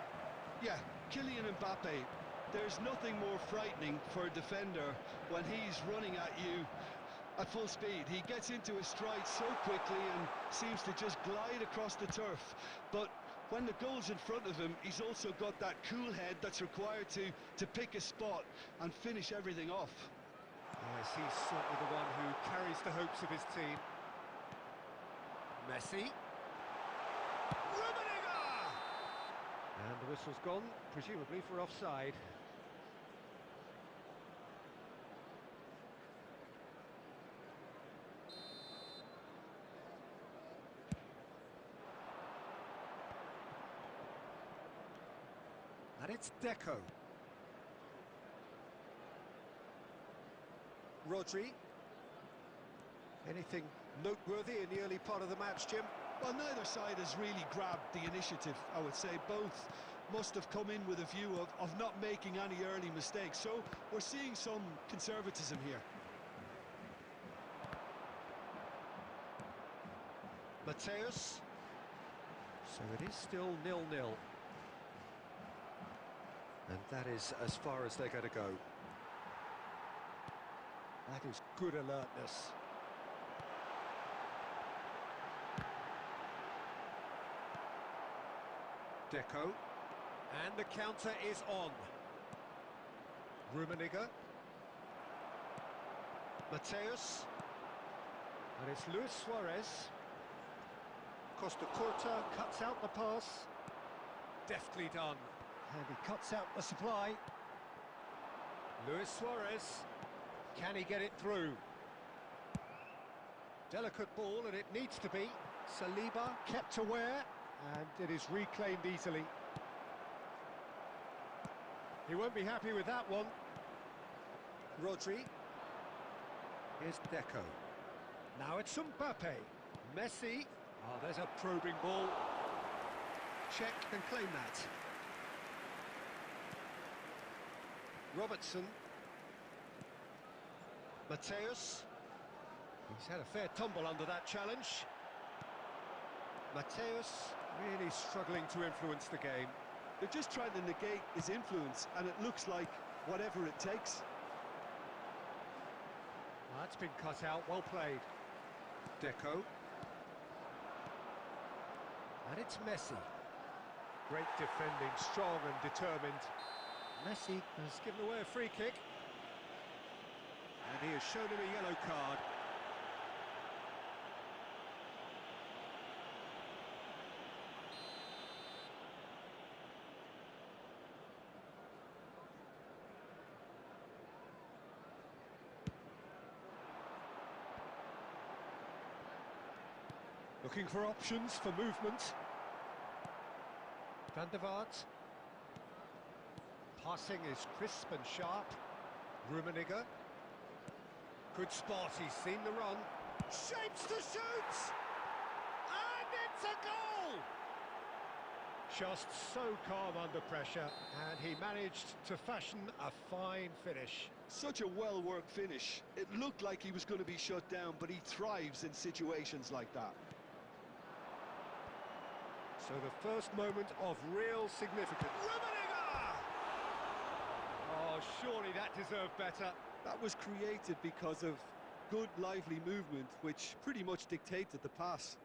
Yeah, Kylian Mbappe. There's nothing more frightening for a defender when he's running at you at full speed. He gets into his stride so quickly and seems to just glide across the turf. But when the goal's in front of him, he's also got that cool head that's required to pick a spot and finish everything off. Yes, he's certainly the one who carries the hopes of his team. Messi. And the whistle's gone, presumably for offside. And it's Deco. Rodri. Anything noteworthy in the early part of the match, Jim? Well, neither side has really grabbed the initiative, I would say. Both must have come in with a view of not making any early mistakes. So we're seeing some conservatism here. Mateus. So it is still 0-0. And that is as far as they're going to go. That is good alertness. Deco, and the counter is on. Rummenigge. Mateus. And it's Luis Suarez. Costa Curta cuts out the pass. Deftly done. And he cuts out the supply. Luis Suarez. Can he get it through? Delicate ball, and it needs to be. Saliba kept aware. And it is reclaimed easily. He won't be happy with that one. Rodri. Here's Deco. Now it's Mbappe. Messi. Oh, there's a probing ball. Check and claim that. Robertson. Mateus. He's had a fair tumble under that challenge. Mateus really struggling to influence the game. They're just trying to negate his influence, and it looks like whatever it takes. That's been cut out, well played. Deco. And it's Messi. Great defending, strong and determined. Messi has given away a free kick. And he has shown him a yellow card. Looking for options for movement. Van der Vaart. Passing is crisp and sharp. Rummenigge. Good spot, he's seen the run. Shapes to shoot! And it's a goal! Just so calm under pressure, and he managed to fashion a fine finish. Such a well-worked finish. It looked like he was going to be shut down, but he thrives in situations like that. So the first moment of real significance. Rummenigge! Oh, surely that deserved better. That was created because of good, lively movement, which pretty much dictated the pass.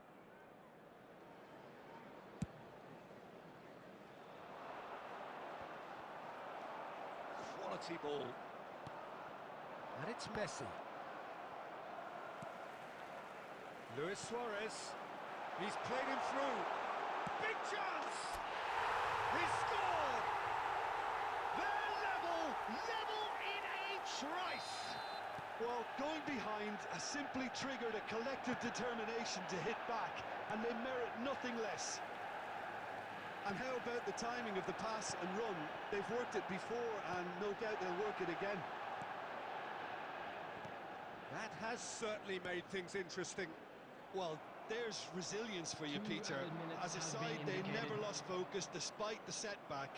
Quality ball. And it's Messi. Luis Suarez. He's played him through. Big chance! He scored! They're level in a trice! Well, going behind has simply triggered a collective determination to hit back, and they merit nothing less. And how about the timing of the pass and run? They've worked it before, and no doubt they'll work it again. That has certainly made things interesting. Well, there's resilience for you, Peter. As a side, they never lost focus despite the setback,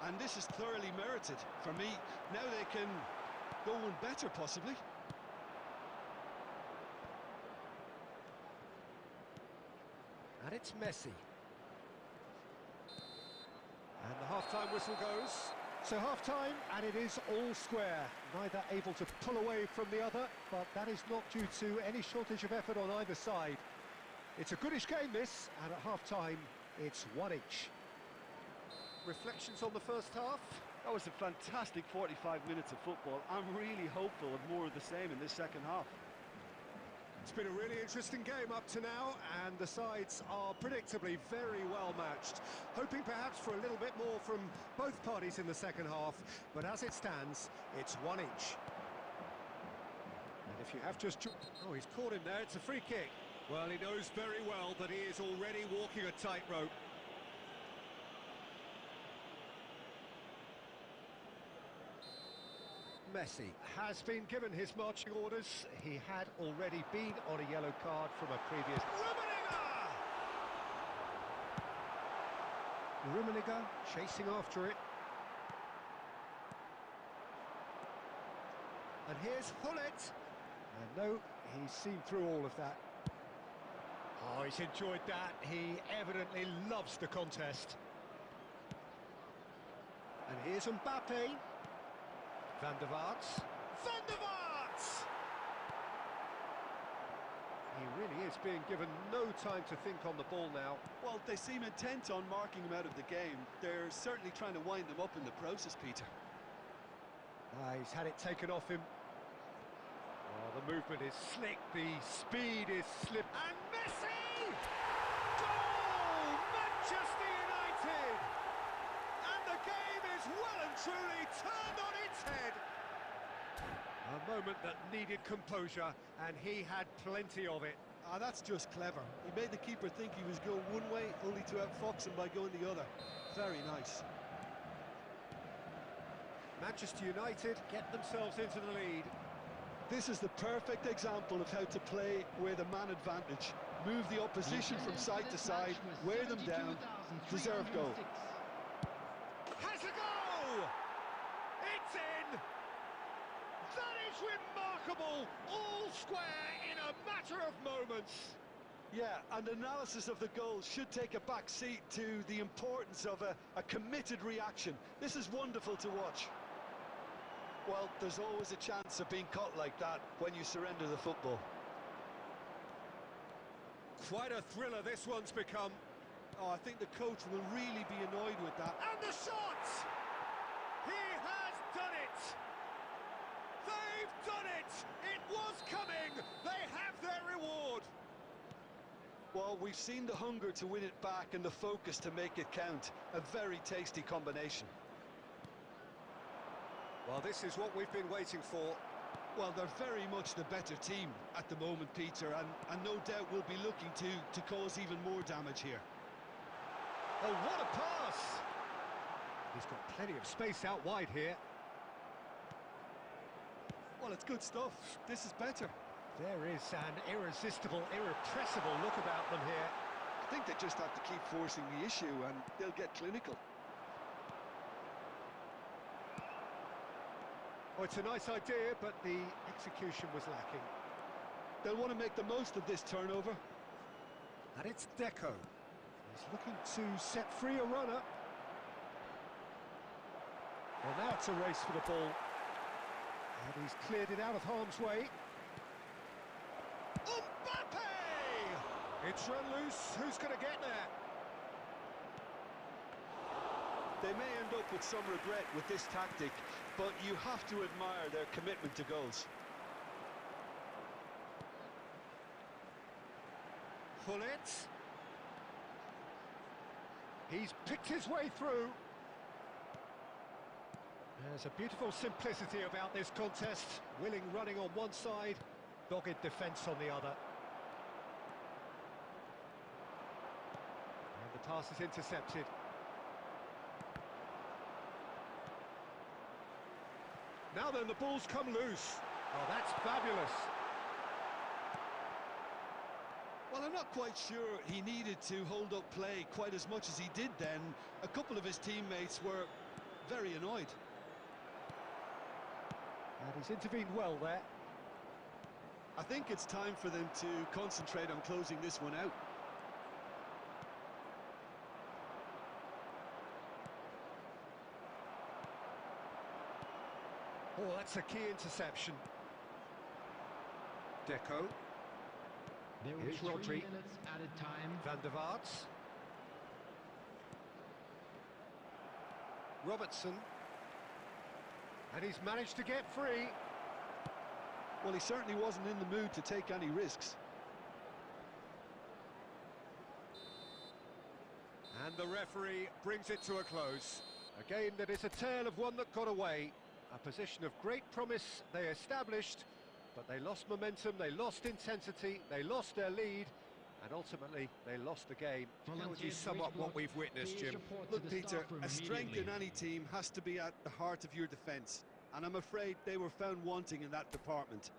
and this is thoroughly merited. For me, now they can go one better, possibly. And it's Messi. And the half-time whistle goes. So half-time, and it is all square. Neither able to pull away from the other, but that is not due to any shortage of effort on either side. It's a goodish game, this, and at half-time, it's one each. Reflections on the first half? That was a fantastic 45 minutes of football. I'm really hopeful of more of the same in this second half. It's been a really interesting game up to now, and the sides are predictably very well matched. Hoping perhaps for a little bit more from both parties in the second half, but as it stands, it's one each. And if you have just... Oh, he's caught him there, it's a free kick. Well, he knows very well that he is already walking a tightrope. Messi has been given his marching orders. He had already been on a yellow card from a previous... Rummenigge chasing after it. And here's Hullet. And no, he's seen through all of that. Oh, he's enjoyed that. He evidently loves the contest. And here's Mbappe. Van der Vaart. Van der Vaart! He really is being given no time to think on the ball now. Well, they seem intent on marking him out of the game. They're certainly trying to wind him up in the process, Peter. He's had it taken off him. Oh, the movement is slick, the speed is slip. And Messi! Goal! Manchester United! And the game is well and truly turned on its head. A moment that needed composure, and he had plenty of it. Ah, that's just clever. He made the keeper think he was going one way, only to outfox him by going the other. Very nice. Manchester United get themselves into the lead. This is the perfect example of how to play with a man advantage. Move the opposition from side to side, wear them down, deserve goal. Has a goal! It's in! That is remarkable! All square in a matter of moments. Yeah, and analysis of the goal should take a back seat to the importance of a committed reaction. This is wonderful to watch. Well, there's always a chance of being caught like that when you surrender the football. Quite a thriller this one's become. Oh, I think the coach will really be annoyed with that. And the shot! He has done it! They've done it! It was coming! They have their reward! Well, we've seen the hunger to win it back and the focus to make it count. A very tasty combination. Well, this is what we've been waiting for. Well, they're very much the better team at the moment, Peter, and no doubt will be looking to cause even more damage here. Oh, what a pass! He's got plenty of space out wide here. Well, it's good stuff. This is better. There is an irresistible, irrepressible look about them here. I think they just have to keep forcing the issue and they'll get clinical. Oh, it's a nice idea, but the execution was lacking. They'll want to make the most of this turnover. And it's Deco. He's looking to set free a runner. Well, now it's a race for the ball. And he's cleared it out of harm's way. Mbappe! It's run loose. Who's going to get there? They may end up with some regret with this tactic, but you have to admire their commitment to goals. Hullet. He's picked his way through. There's a beautiful simplicity about this contest. Willing running on one side, dogged defence on the other. And the pass is intercepted. Now then, the ball's come loose. Oh, that's fabulous. not quite sure he needed to hold up play quite as much as he did then. A couple of his teammates were very annoyed. And he's intervened well there. I think it's time for them to concentrate on closing this one out. Oh, that's a key interception. Deco. There will Here's be 3 Rodri. minutes added time. Van der Vaart. Robertson. And he's managed to get free. Well, he certainly wasn't in the mood to take any risks. And the referee brings it to a close. A game that is a tale of one that got away. A position of great promise they established, but they lost momentum, they lost intensity, they lost their lead, and ultimately they lost the game. How would you sum up what we've witnessed, Jim? Look, Peter, a strength in any team has to be at the heart of your defence, and I'm afraid they were found wanting in that department.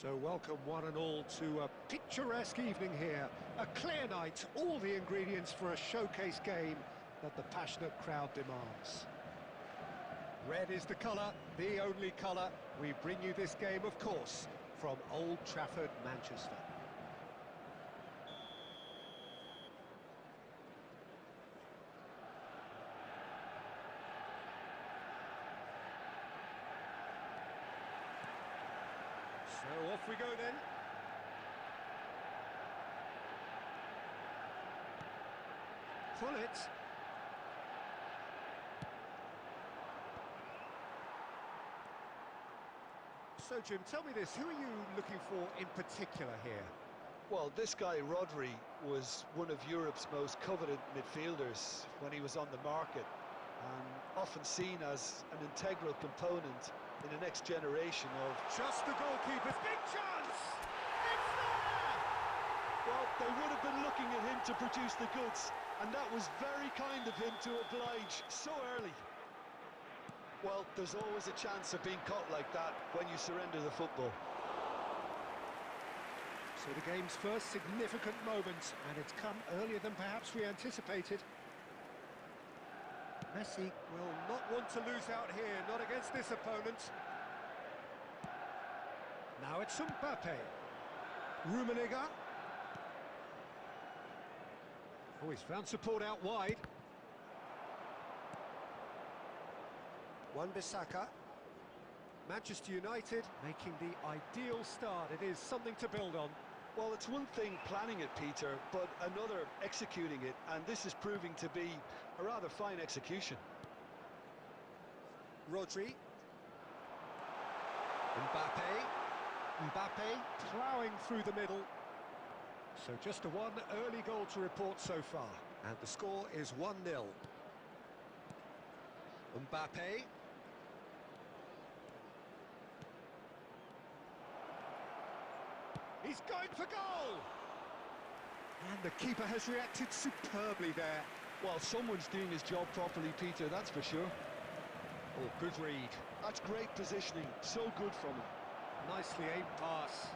So welcome one and all to a picturesque evening here. A clear night, all the ingredients for a showcase game that the passionate crowd demands. Red is the colour, the only colour. We bring you this game, of course, from Old Trafford, Manchester. So off we go then. Pull it. So Jim, tell me this, who are you looking for in particular here? Well, this guy, Rodri, was one of Europe's most coveted midfielders when he was on the market, and often seen as an integral component in the next generation of... Just the goalkeeper's big chance! It's there! Well, they would have been looking at him to produce the goods, and that was very kind of him to oblige so early. Well, there's always a chance of being caught like that when you surrender the football. So the game's first significant moment, and it's come earlier than perhaps we anticipated. Messi will not want to lose out here, not against this opponent. Now it's Mbappe. Rummenigge. Oh, he's found support out wide. Wan-Bissaka. Manchester United making the ideal start. It is something to build on. Well, it's one thing planning it, Peter, but another executing it, and this is proving to be a rather fine execution. Rodri. Mbappe ploughing through the middle. So just a one early goal to report so far. And the score is 1-0. Mbappe. He's going for goal! And the keeper has reacted superbly there. Well, someone's doing his job properly, Peter, that's for sure. Oh, good read. That's great positioning, so good from him. Nicely aimed pass.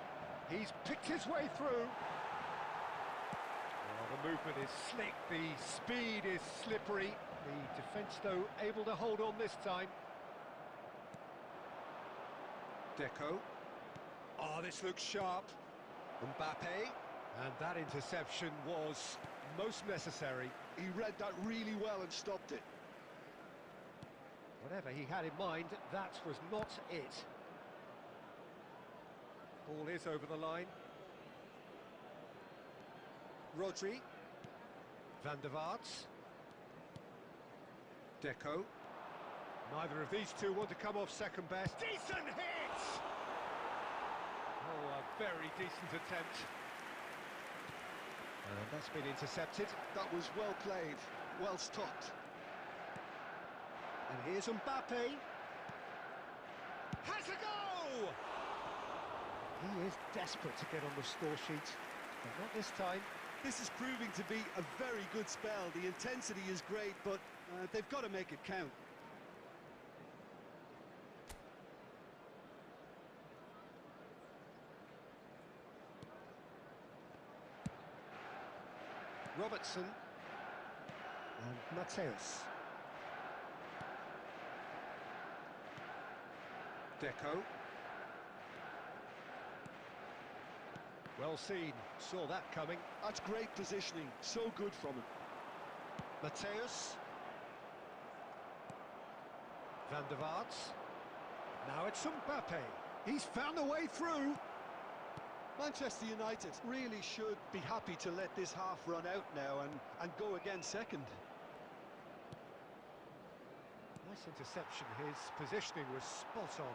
He's picked his way through. Well, the movement is slick, the speed is slippery. The defence, though, able to hold on this time. Deco. Oh, this looks sharp. Mbappe. And that interception was most necessary. He read that really well and stopped it. Whatever he had in mind, that was not it. Ball is over the line. Rodri. Van der Vaart. Deco. Neither of these two want to come off second best. Decent hit! Oh, a very decent attempt. And that's been intercepted. That was well played, well stopped. And here's Mbappe. Has a go! He is desperate to get on the score sheet, but not this time. This is proving to be a very good spell. The intensity is great, but they've got to make it count. Robertson and Mateus. Deco. Well seen, saw that coming. That's great positioning, so good from him. Mateus. Van der Vaart. Now it's Mbappe. He's found a way through. Manchester United really should be happy to let this half run out now and go again second. Nice interception, his positioning was spot on.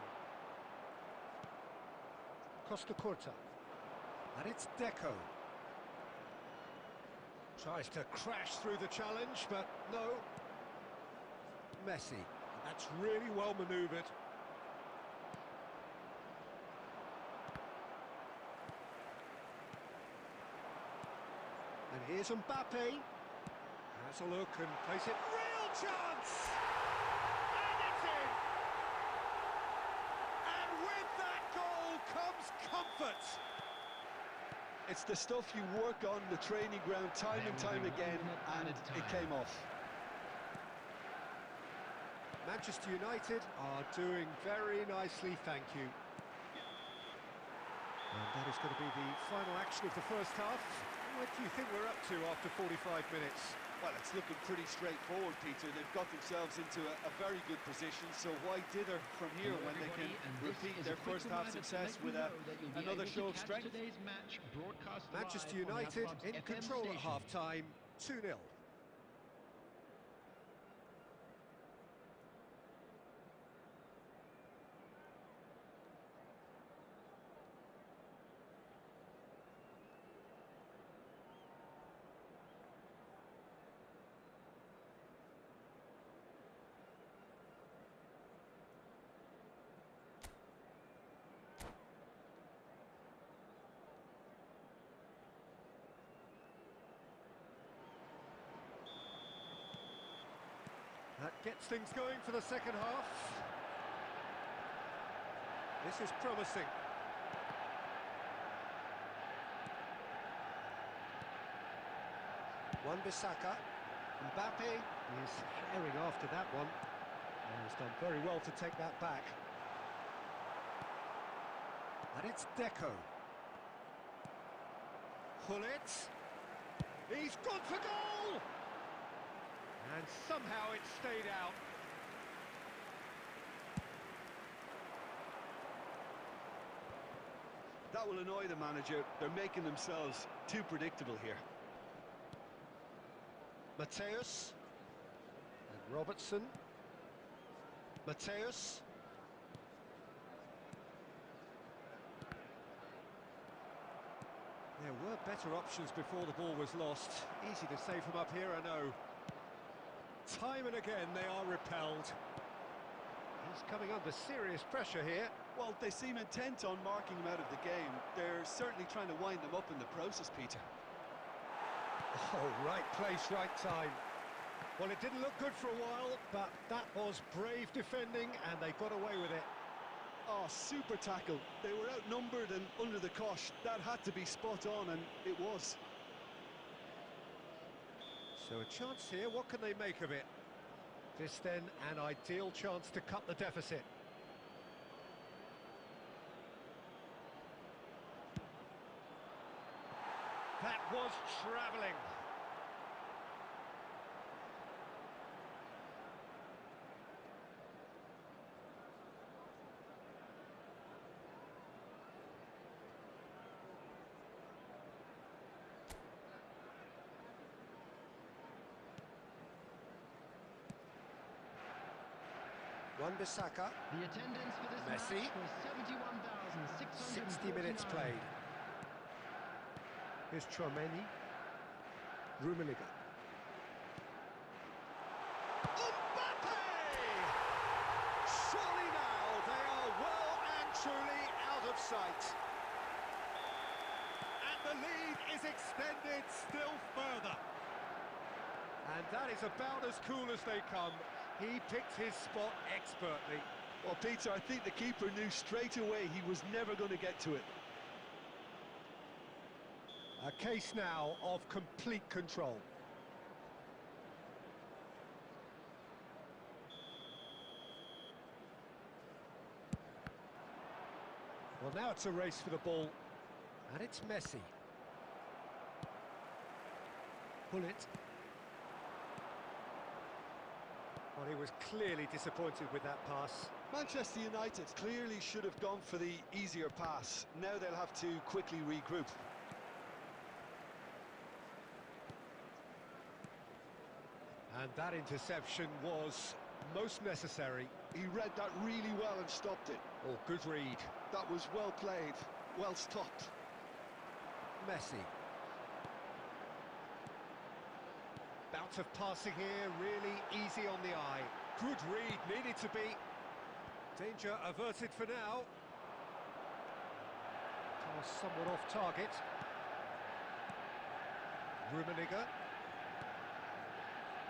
Costa Curta. And it's Deco. Tries to crash through the challenge, but no. Messi. That's really well manoeuvred. And here's Mbappe. Has a look and plays it. Real chance! And it's in! And with that goal comes comfort! It's the stuff you work on the training ground time and time again, and it came off. Manchester United are doing very nicely, thank you. And that is going to be the final action of the first half. What do you think we're up to after 45 minutes? Well, it's looking pretty straightforward, Peter. They've got themselves into a very good position, so why dither from here when they can repeat their first half success with another show of strength? Manchester United in control at half-time, 2-0. Gets things going for the second half. This is promising. Wan-Bissaka. Mbappe is herring after that one. And he's done very well to take that back. And it's Deco. Hullet. He's gone for goal! And somehow it stayed out. That will annoy the manager. They're making themselves too predictable here. Mateus. And Robertson. Mateus. There were better options before the ball was lost. Easy to say from up here, I know. Time and again they are repelled. He's coming under serious pressure here. Well, they seem intent on marking him out of the game. They're certainly trying to wind them up in the process, Peter. Oh, right place, right time. Well, it didn't look good for a while, but that was brave defending, and they got away with it. Oh, super tackle. They were outnumbered and under the cosh. That had to be spot on, and it was. So a chance here, what can they make of it? This then, an ideal chance to cut the deficit. That was travelling. Wan-Bissaka. The attendance for this Messi. match was 71,600. 60 minutes played. Here's Chouameni. Rummenigge. Mbappe! Surely now they are well and truly out of sight. And the lead is extended still further. And that is about as cool as they come. He picked his spot expertly. Well, Peter, I think the keeper knew straight away he was never going to get to it. A case now of complete control. Well, now it's a race for the ball. And it's Messi. Hullet. Well, he was clearly disappointed with that pass. Manchester United clearly should have gone for the easier pass. Now they'll have to quickly regroup. And that interception was most necessary. He read that really well and stopped it. Oh, good read. That was well played, well stopped. Messi. Bout of passing here, really easy on the eye. Good read, needed to be. Danger averted for now. Pass somewhat off target. Rummenigge.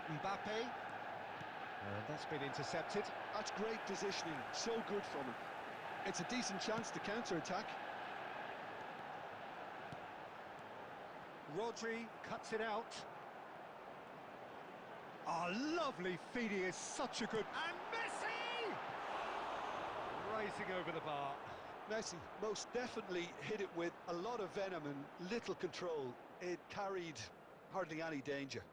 Mbappe. And that's been intercepted. That's great positioning, so good from him. It's a decent chance to counter-attack. Rodri cuts it out. Oh, lovely feeding is such a good... And Messi! Racing over the bar. Messi most definitely hit it with a lot of venom and little control. It carried hardly any danger.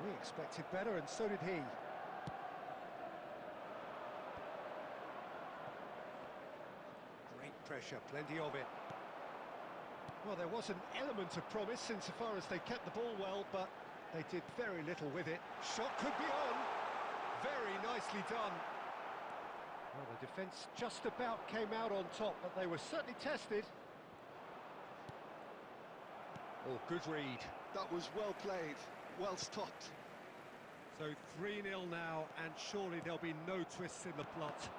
We expected better, and so did he. Great pressure, plenty of it. Well, there was an element of promise insofar as they kept the ball well, but they did very little with it. Shot could be on. Very nicely done. Well, the defence just about came out on top, but they were certainly tested. Oh, good read. That was well played, well stopped. So 3-0 now, and surely there'll be no twists in the plot.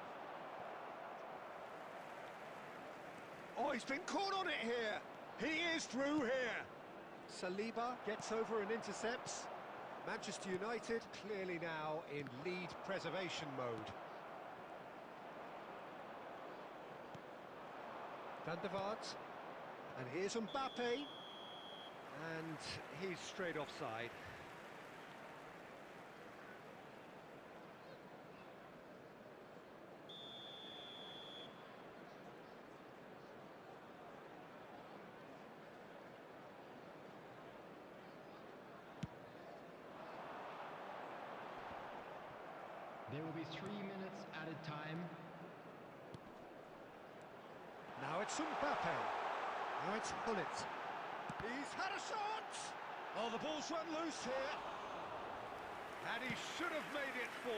Oh, he's been caught on it here. He is through here. Saliba gets over and intercepts. Manchester United clearly now in lead preservation mode. Van der Vaart. And here's Mbappe. And he's straight offside. There will be 3 minutes added time. Now it's Mbappe. Now it's Hullet. He's had a shot! Oh, the ball's run loose here. And he should have made it 4.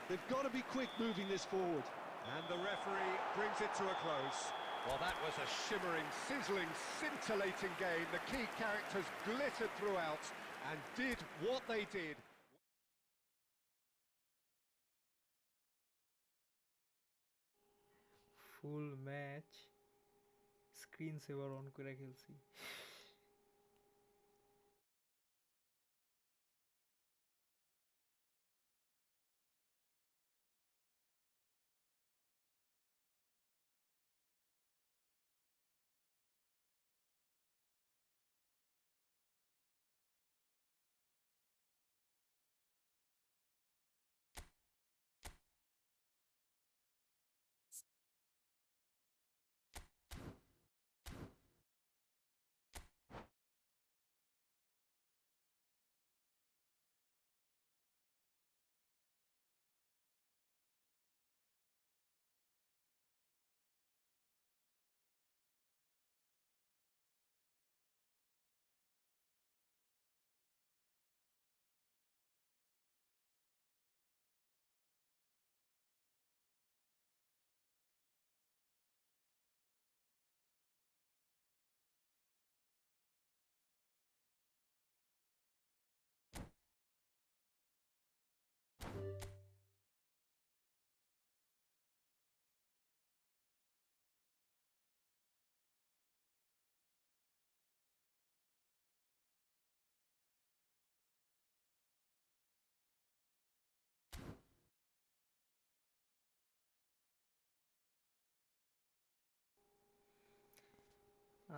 They've got to be quick moving this forward. And the referee brings it to a close. Well, that was a shimmering, sizzling, scintillating game. The key characters glittered throughout and did what they did. Full match screen saver on করে খেলছি।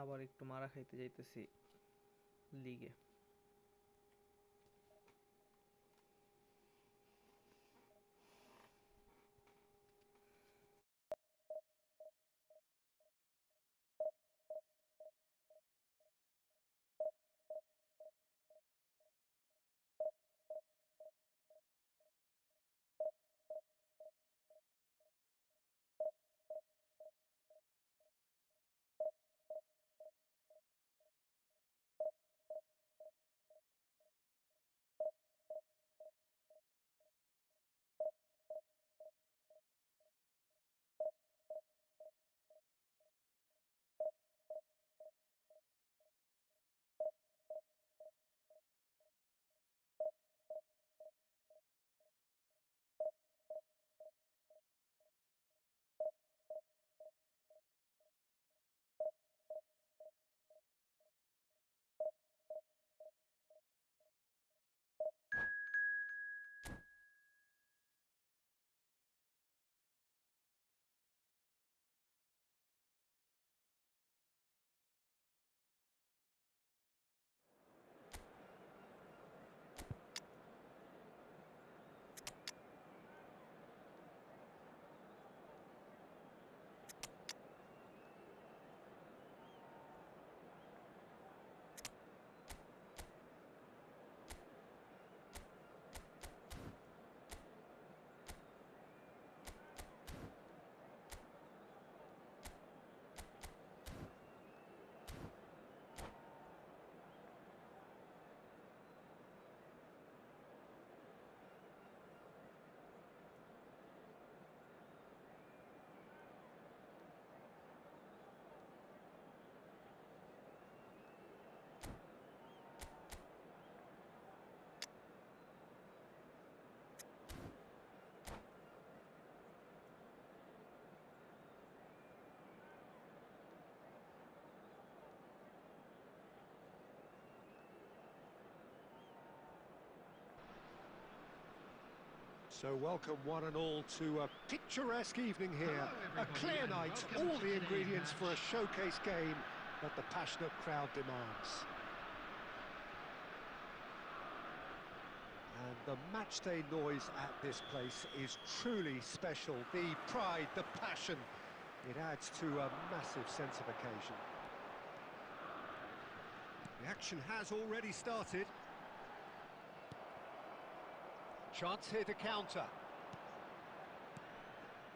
আবার একটু মারা খাইতে যাইতেছি লিগে। So welcome one and all to a picturesque evening here. A clear night, all the ingredients for a showcase game that the passionate crowd demands. And the matchday noise at this place is truly special. The pride, the passion, it adds to a massive sense of occasion. The action has already started. Chance here to counter.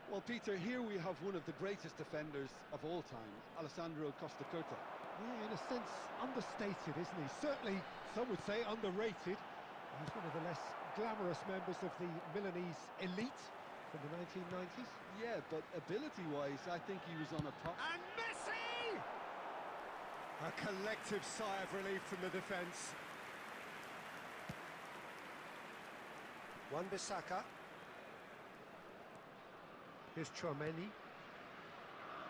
Well, Peter, here we have one of the greatest defenders of all time, Alessandro Costa Curta. Yeah, in a sense, understated, isn't he? Certainly, some would say underrated. He's one of the less glamorous members of the Milanese elite from the 1990s. Yeah, but ability-wise, I think he was on a par. And Messi! A collective sigh of relief from the defence. Wan-Bissaka. Here's Chouameni.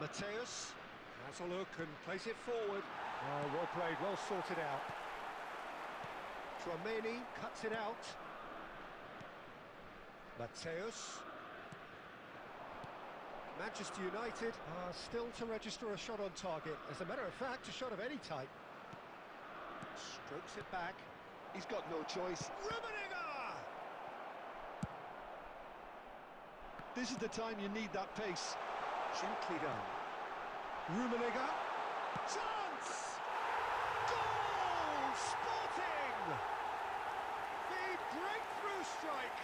Mateus has a look and plays it forward. Oh, well played, well sorted out. Chouameni cuts it out. Mateus. Manchester United are still to register a shot on target. As a matter of fact, a shot of any type. Strokes it back. He's got no choice. Rummenigge! This is the time you need that pace. Gently done. Rummenigge. Chance! Goal! Sporting! The breakthrough strike!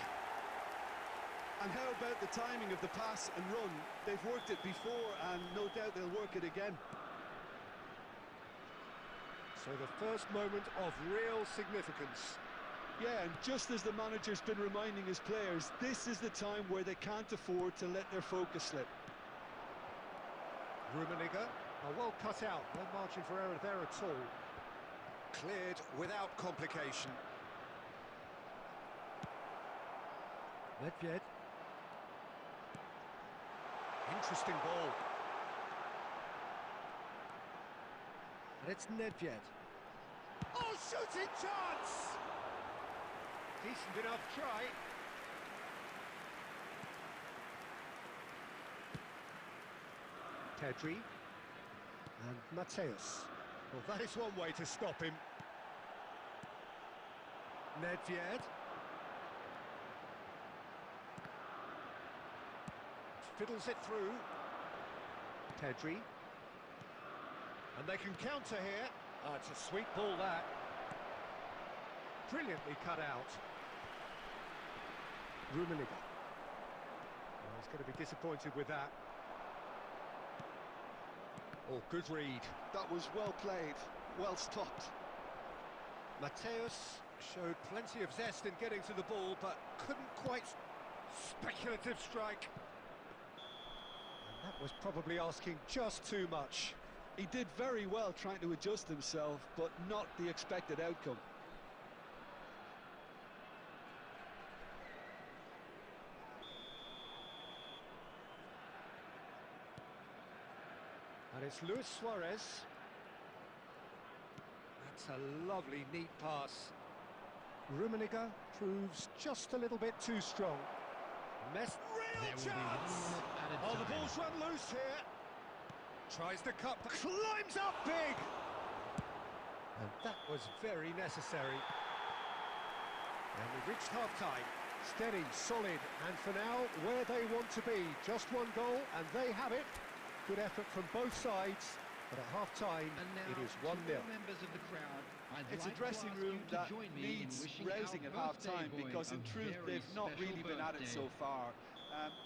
And how about the timing of the pass and run? They've worked it before and no doubt they'll work it again. So the first moment of real significance. Yeah, and just as the manager's been reminding his players, this is the time where they can't afford to let their focus slip. Rummenigge, well cut out, no margin for error there at all. Cleared without complication. Nedved. Interesting ball. And it's Nedved. Oh, shooting chance! Decent enough try. Pedri. And Mateus. Well, that is one way to stop him. Nedved. Fiddles it through. Pedri. And they can counter here. Oh, it's a sweet ball, that. Brilliantly cut out. Rummenigge. Oh, he's going to be disappointed with that. Oh, good read. That was well played, well stopped. Mateus showed plenty of zest in getting to the ball, but couldn't quite. Speculative strike. And that was probably asking just too much. He did very well trying to adjust himself, but not the expected outcome. And it's Luis Suarez. That's a lovely, neat pass. Rummenigge proves just a little bit too strong. Real chance! Oh, the ball's run loose here. Tries the cut, climbs up big! And that was very necessary. And we've reached half-time. Steady, solid, and for now, where they want to be. Just one goal, and they have it. Good effort from both sides, but at half-time, it is 1-0. It's a dressing room that needs rousing at half-time because, in truth, they've not really been at it so far.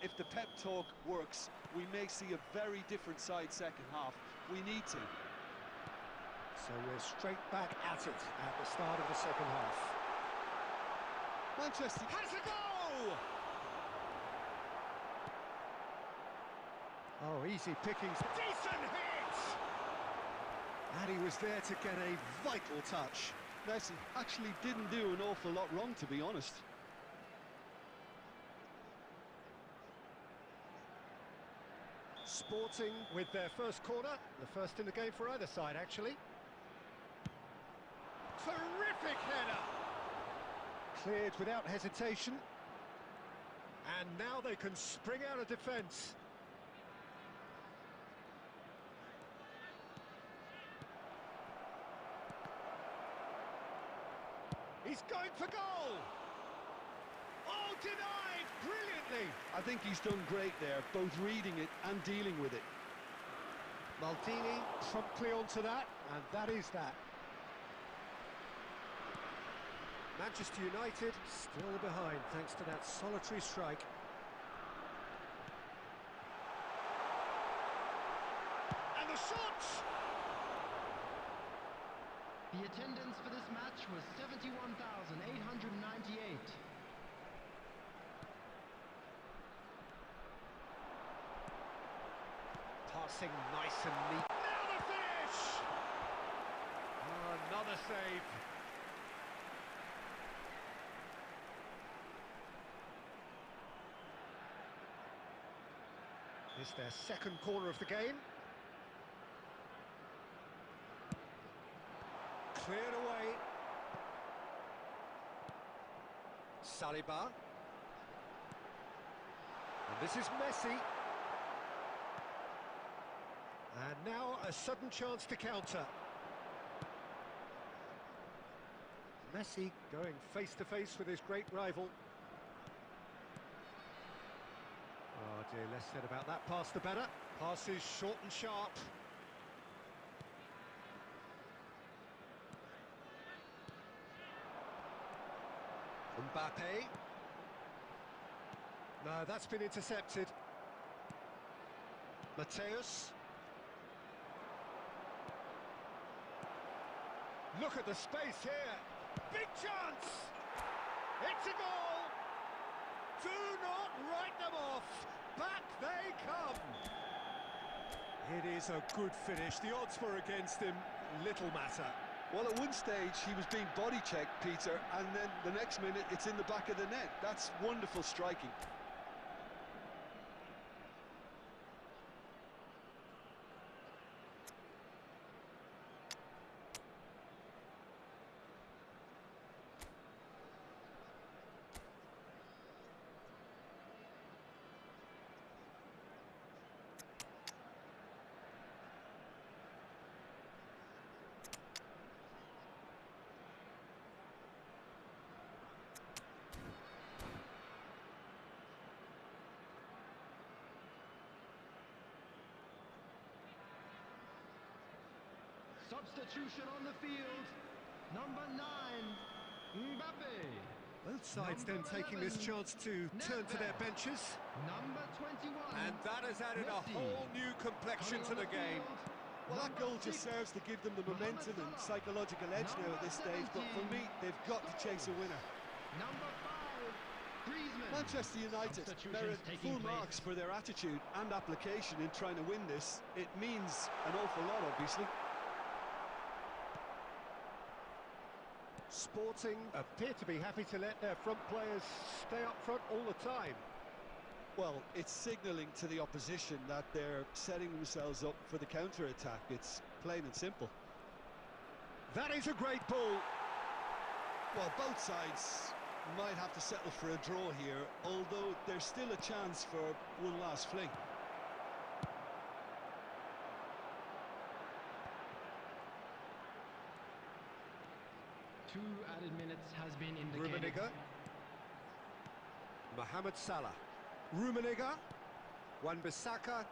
If the pep talk works, we may see a very different side second half. We need to. So we're straight back at it at the start of the second half. Manchester has a goal! Oh, easy pickings. Decent hit! And he was there to get a vital touch. Messi actually didn't do an awful lot wrong, to be honest. Sporting with their first corner, the first in the game for either side, actually. Terrific header! Cleared without hesitation. And now they can spring out of defence. He's going for goal! Oh, denied brilliantly! I think he's done great there, both reading it and dealing with it. Maldini promptly onto that, and that is that. Manchester United still behind thanks to that solitary strike. And the shot! The attendance for this match was 71,898. Passing nice and neat. Now the finish! Oh, another save. It's their second corner of the game. Cleared away. Saliba. And this is Messi. And now a sudden chance to counter. Messi going face to face with his great rival. Oh dear, less said about that pass the better. Pass is short and sharp. Mbappe. No, that's been intercepted. Mateus. Look at the space here. Big chance! It's a goal! Do not write them off. Back they come. It is a good finish. The odds were against him. Little matter. Well, at one stage he was being body checked, Peter, and then the next minute it's in the back of the net. That's wonderful striking. Substitution on the field. Number 9, Mbappe. Both sides then taking this chance to turn to their benches. Number 21. And that has added a whole new complexion to the game. Well, that goal just serves to give them the momentum and psychological edge now at this stage, but for me, they've got to chase a winner. Number 5, Griezmann. Manchester United merit full marks for their attitude and application in trying to win this. It means an awful lot, obviously. Sporting appear to be happy to let their front players stay up front all the time. Well, it's signalling to the opposition that they're setting themselves up for the counter-attack. It's plain and simple. That is a great ball. Well, both sides might have to settle for a draw here, although there's still a chance for one last fling. Two added minutes has been indicated. Rummenigge. Mohamed Salah. Rummenigge. Wan-Bissaka.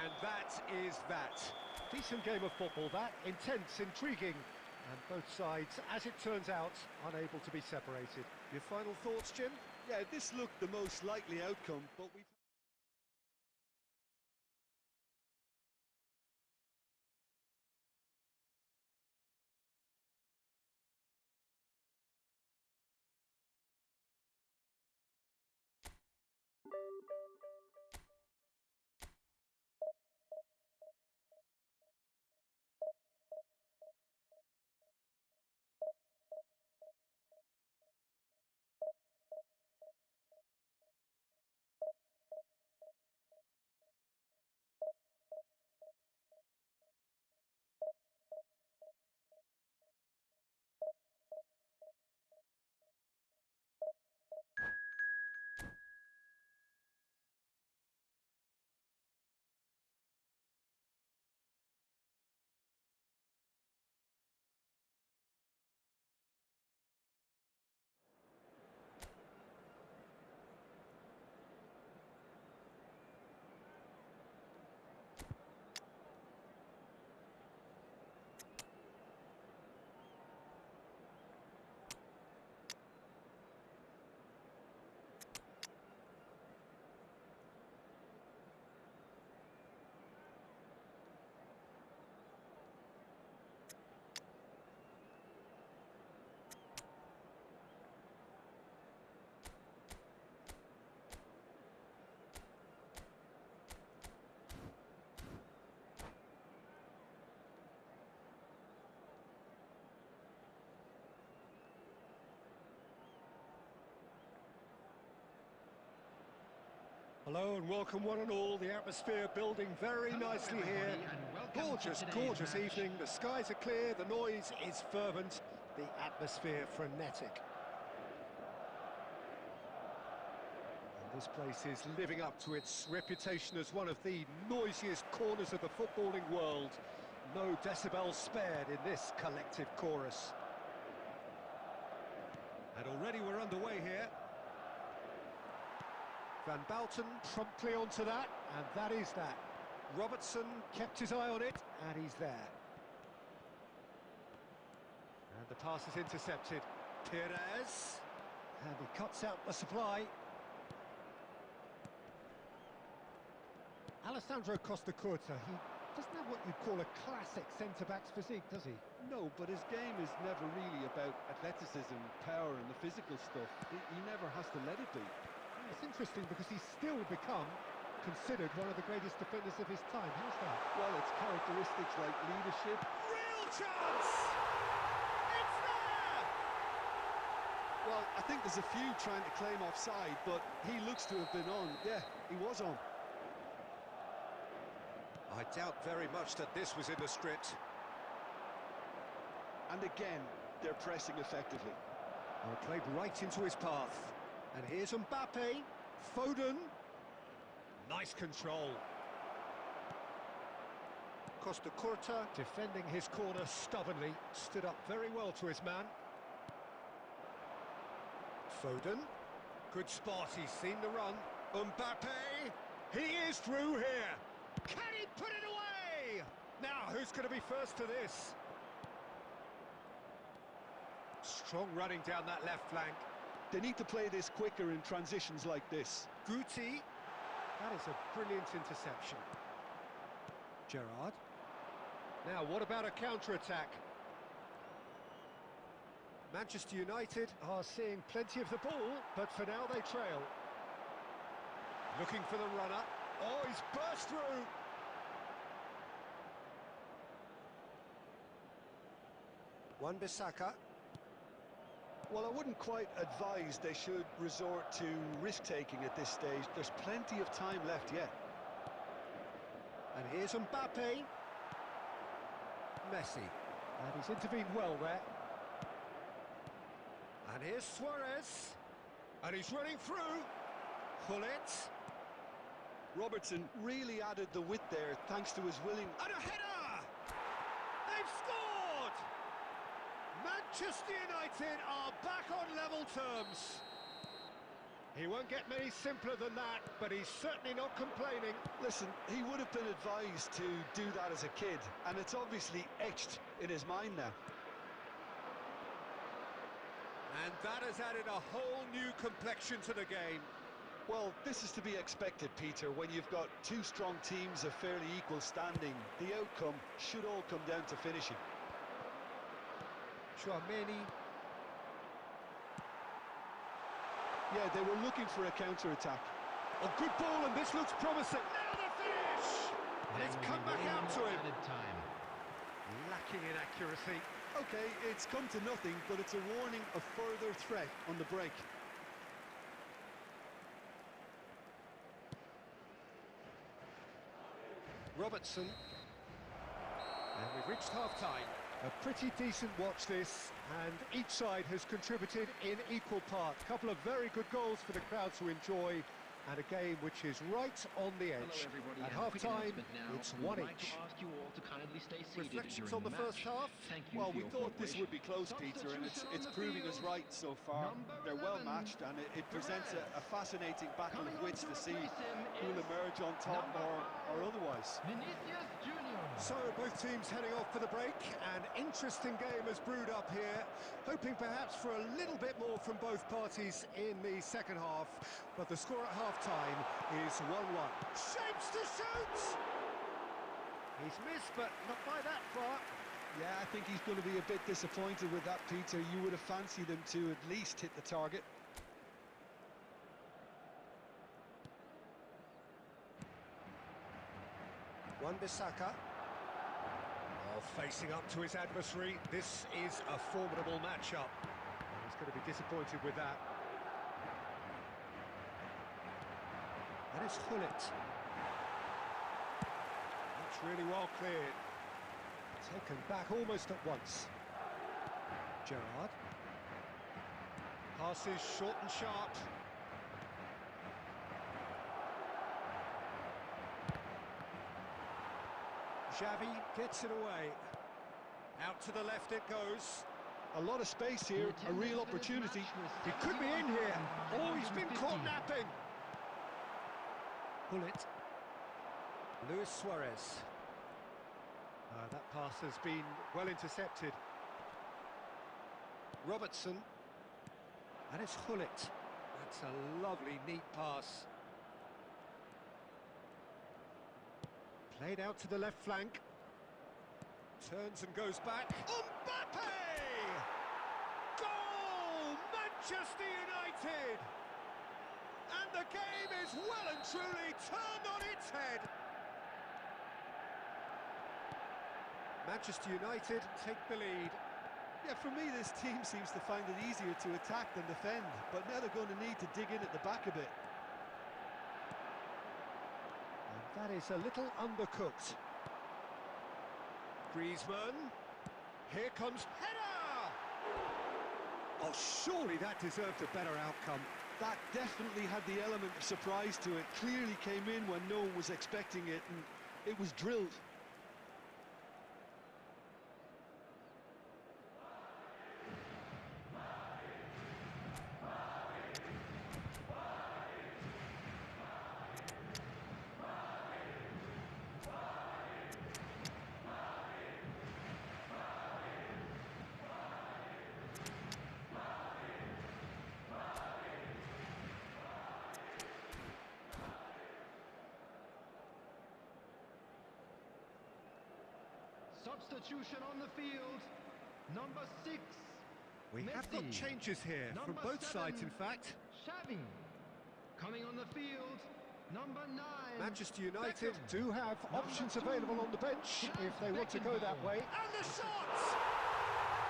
And that is that. Decent game of football, that. Intense, intriguing. And both sides, as it turns out, unable to be separated. Your final thoughts, Jim? Yeah, this looked the most likely outcome, but we've... Hello and welcome one and all. The atmosphere building very nicely here. Gorgeous, gorgeous evening. The skies are clear, the noise is fervent, the atmosphere frenetic. And this place is living up to its reputation as one of the noisiest corners of the footballing world. No decibels spared in this collective chorus. And already we're underway here. Van Bouten promptly onto that, and that is that. Robertson kept his eye on it, and he's there. And the pass is intercepted. Perez, and he cuts out the supply. Alessandro Costacurta, he doesn't have what you'd call a classic centre-back's physique, does he? No, but his game is never really about athleticism, power and the physical stuff. He never has to let it be. It's interesting because he's still become considered one of the greatest defenders of his time. How's that? Well, it's characteristics like leadership. Real chance! It's there! Well, I think there's a few trying to claim offside, but he looks to have been on. Yeah, he was on. I doubt very much that this was in the script. And again, they're pressing effectively. Well, played right into his path. And here's Mbappe, Foden. Nice control. Costacurta defending his corner stubbornly, stood up very well to his man. Foden, good spot, he's seen the run. Mbappe, he is through here. Can he put it away? Now, who's going to be first to this? Strong running down that left flank. They need to play this quicker in transitions like this. Guti, that is a brilliant interception. Gerrard. Now, what about a counter-attack? Manchester United are seeing plenty of the ball, but for now they trail. Looking for the runner. Oh, he's burst through. Wan-Bissaka. Well, I wouldn't quite advise they should resort to risk-taking at this stage. There's plenty of time left yet. And here's Mbappe. Messi. And he's intervened well there. And here's Suarez. And he's running through. Gullit. Robertson really added the width there thanks to his willing... And a header! They've scored! Manchester United are back on level terms. He won't get many simpler than that, but he's certainly not complaining. Listen, he would have been advised to do that as a kid, and it's obviously etched in his mind now. And that has added a whole new complexion to the game. Well, this is to be expected, Peter, when you've got two strong teams of fairly equal standing. The outcome should all come down to finishing. Chouameni. Yeah, they were looking for a counter-attack. A good ball, and this looks promising. Now the finish! And it's come back out to him. Lacking in accuracy. Okay, it's come to nothing, but it's a warning of further threat on the break. Robertson. And we've reached half-time. A pretty decent watch this, and each side has contributed in equal part. A couple of very good goals for the crowd to enjoy, and a game which is right on the edge. At half-time, it's one each. Reflections on the first half? Well, we thought this would be close, Peter, and it's proving us right so far. They're well matched, and it presents a fascinating battle of wits to see who will emerge on top or otherwise. So both teams heading off for the break. An interesting game has brewed up here, hoping perhaps for a little bit more from both parties in the second half, but the score at half-time is 1-1. Shapes to shoot! He's missed, but not by that far. Yeah, I think he's going to be a bit disappointed with that, Peter. You would have fancied him to at least hit the target. Wan-Bissaka. Facing up to his adversary, this is a formidable matchup. He's going to be disappointed with that. And it's Hullet. That's really well cleared. Taken back almost at once. Gerrard. Passes short and sharp. Xavi gets it away. Out to the left it goes. A lot of space here, a real opportunity. He could be in here. Oh, he's been caught napping. Hullet. Luis Suarez. That pass has been well intercepted. Robertson. And it's Hullet. That's a lovely, neat pass. Played out to the left flank. Turns and goes back. Mbappe! Goal! Manchester United! And the game is well and truly turned on its head. Manchester United take the lead. Yeah, for me, this team seems to find it easier to attack than defend, but now they're going to need to dig in at the back a bit. And that is a little undercooked. Griezmann. Here comes header! Oh, surely that deserved a better outcome. That definitely had the element of surprise to it. Clearly came in when no one was expecting it, and it was drilled. Substitution on the field. Number 6. We have got changes here from both sides, in fact. Xavi. Coming on the field. Number 9. Manchester United Beckham. do have options available on the bench if they want to go that way. And the shot!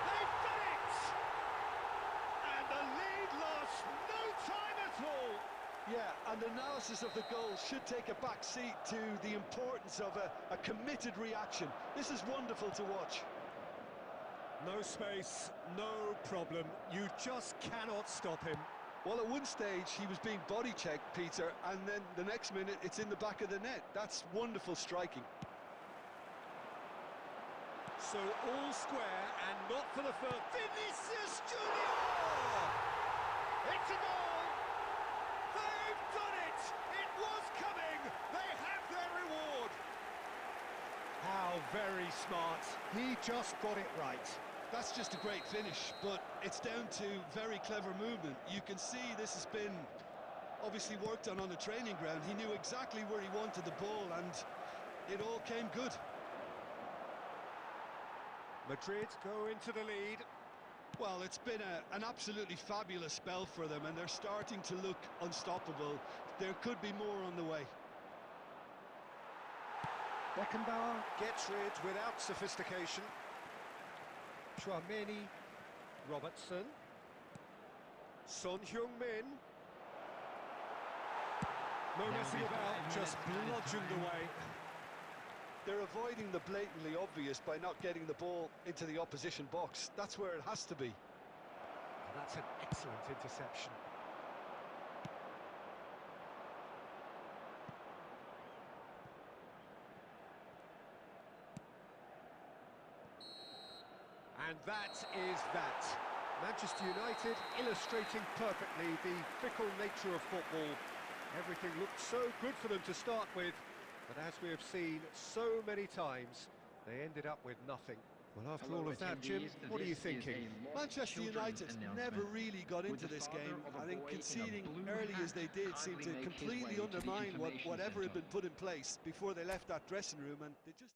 They've done it! And the lead lasts no time at all. Yeah, and analysis of the goal should take a back seat to the importance of a committed reaction. This is wonderful to watch. No space, no problem. You just cannot stop him. Well, at one stage he was being body checked, Peter, and then the next minute it's in the back of the net. That's wonderful striking. So all square and not for the first. Vinicius Junior! It's a goal! They've done it! It was coming! They have their reward! How very smart. He just got it right. That's just a great finish, but it's down to very clever movement. You can see this has been obviously worked on the training ground. He knew exactly where he wanted the ball, and it all came good. Madrid go into the lead. Well, it's been an absolutely fabulous spell for them, and they're starting to look unstoppable. There could be more on the way. Beckenbauer gets rid without sophistication. Chouameni, Robertson, Son Heung-min. No messing about, just bludgeoned away. They're avoiding the blatantly obvious by not getting the ball into the opposition box. That's where it has to be. That's an excellent interception. And that is that. Manchester United illustrating perfectly the fickle nature of football. Everything looked so good for them to start with, but as we have seen so many times, they ended up with nothing. Well, after all of that, Jim, what are you thinking? Manchester United never really got into this game. I think conceding early as they did seemed to completely undermine whatever had been put in place before they left that dressing room, and they just...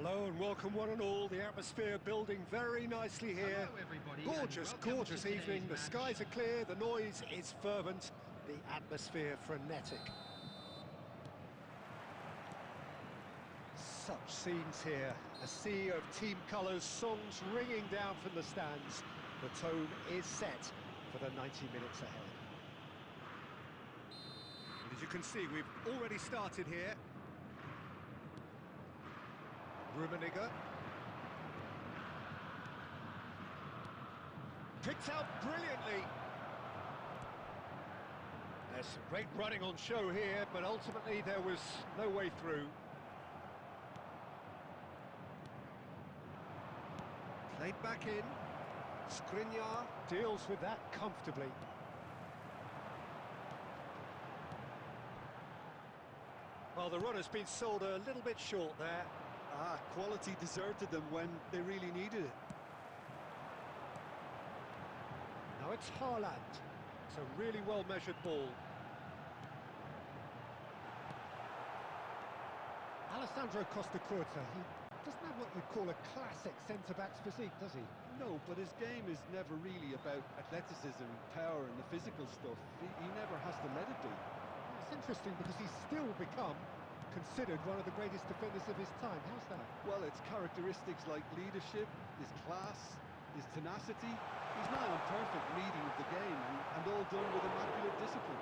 Hello and welcome one and all. The atmosphere building very nicely here. Hello everybody, and Gorgeous, welcome gorgeous to today's evening. The match. skies are clear, the noise is fervent, the atmosphere frenetic. Such scenes here. A sea of team colours, songs ringing down from the stands. The tone is set for the 90 minutes ahead. And as you can see, we've already started here. Rummenigge. Picked out brilliantly. There's some great running on show here, but ultimately there was no way through. Played back in. Skriniar deals with that comfortably. Well, the run has been sold a little bit short there. Quality deserted them when they really needed it. Now it's Haaland. It's a really well-measured ball. Alessandro Costacurta, he doesn't have what you'd call a classic centre-back's physique, does he? No, but his game is never really about athleticism, power and the physical stuff. He never has to let it be. It's interesting because he's still become considered one of the greatest defenders of his time. How's that? Well, it's characteristics like leadership, his class, his tenacity. He's not a perfect reading of the game and all done with immaculate discipline.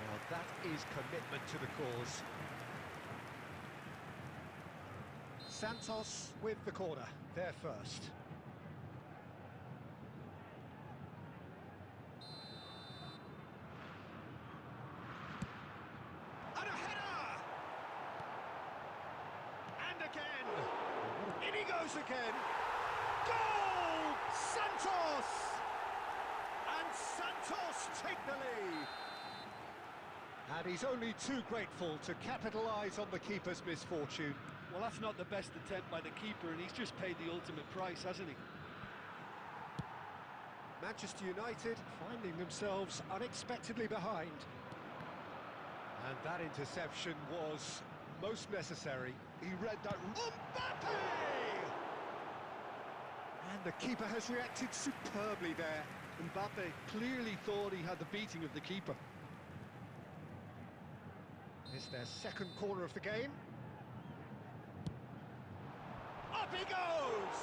Well, that is commitment to the cause. Santos with the corner, there first. And a header! And again! In he goes again! Goal! Santos! And Santos take the lead! And he's only too grateful to capitalise on the keeper's misfortune. Well, that's not the best attempt by the keeper, and he's just paid the ultimate price, hasn't he? Manchester United finding themselves unexpectedly behind. And that interception was most necessary. He read that. Mbappe! And the keeper has reacted superbly there. Mbappe clearly thought he had the beating of the keeper. It's their second corner of the game. Up he goes!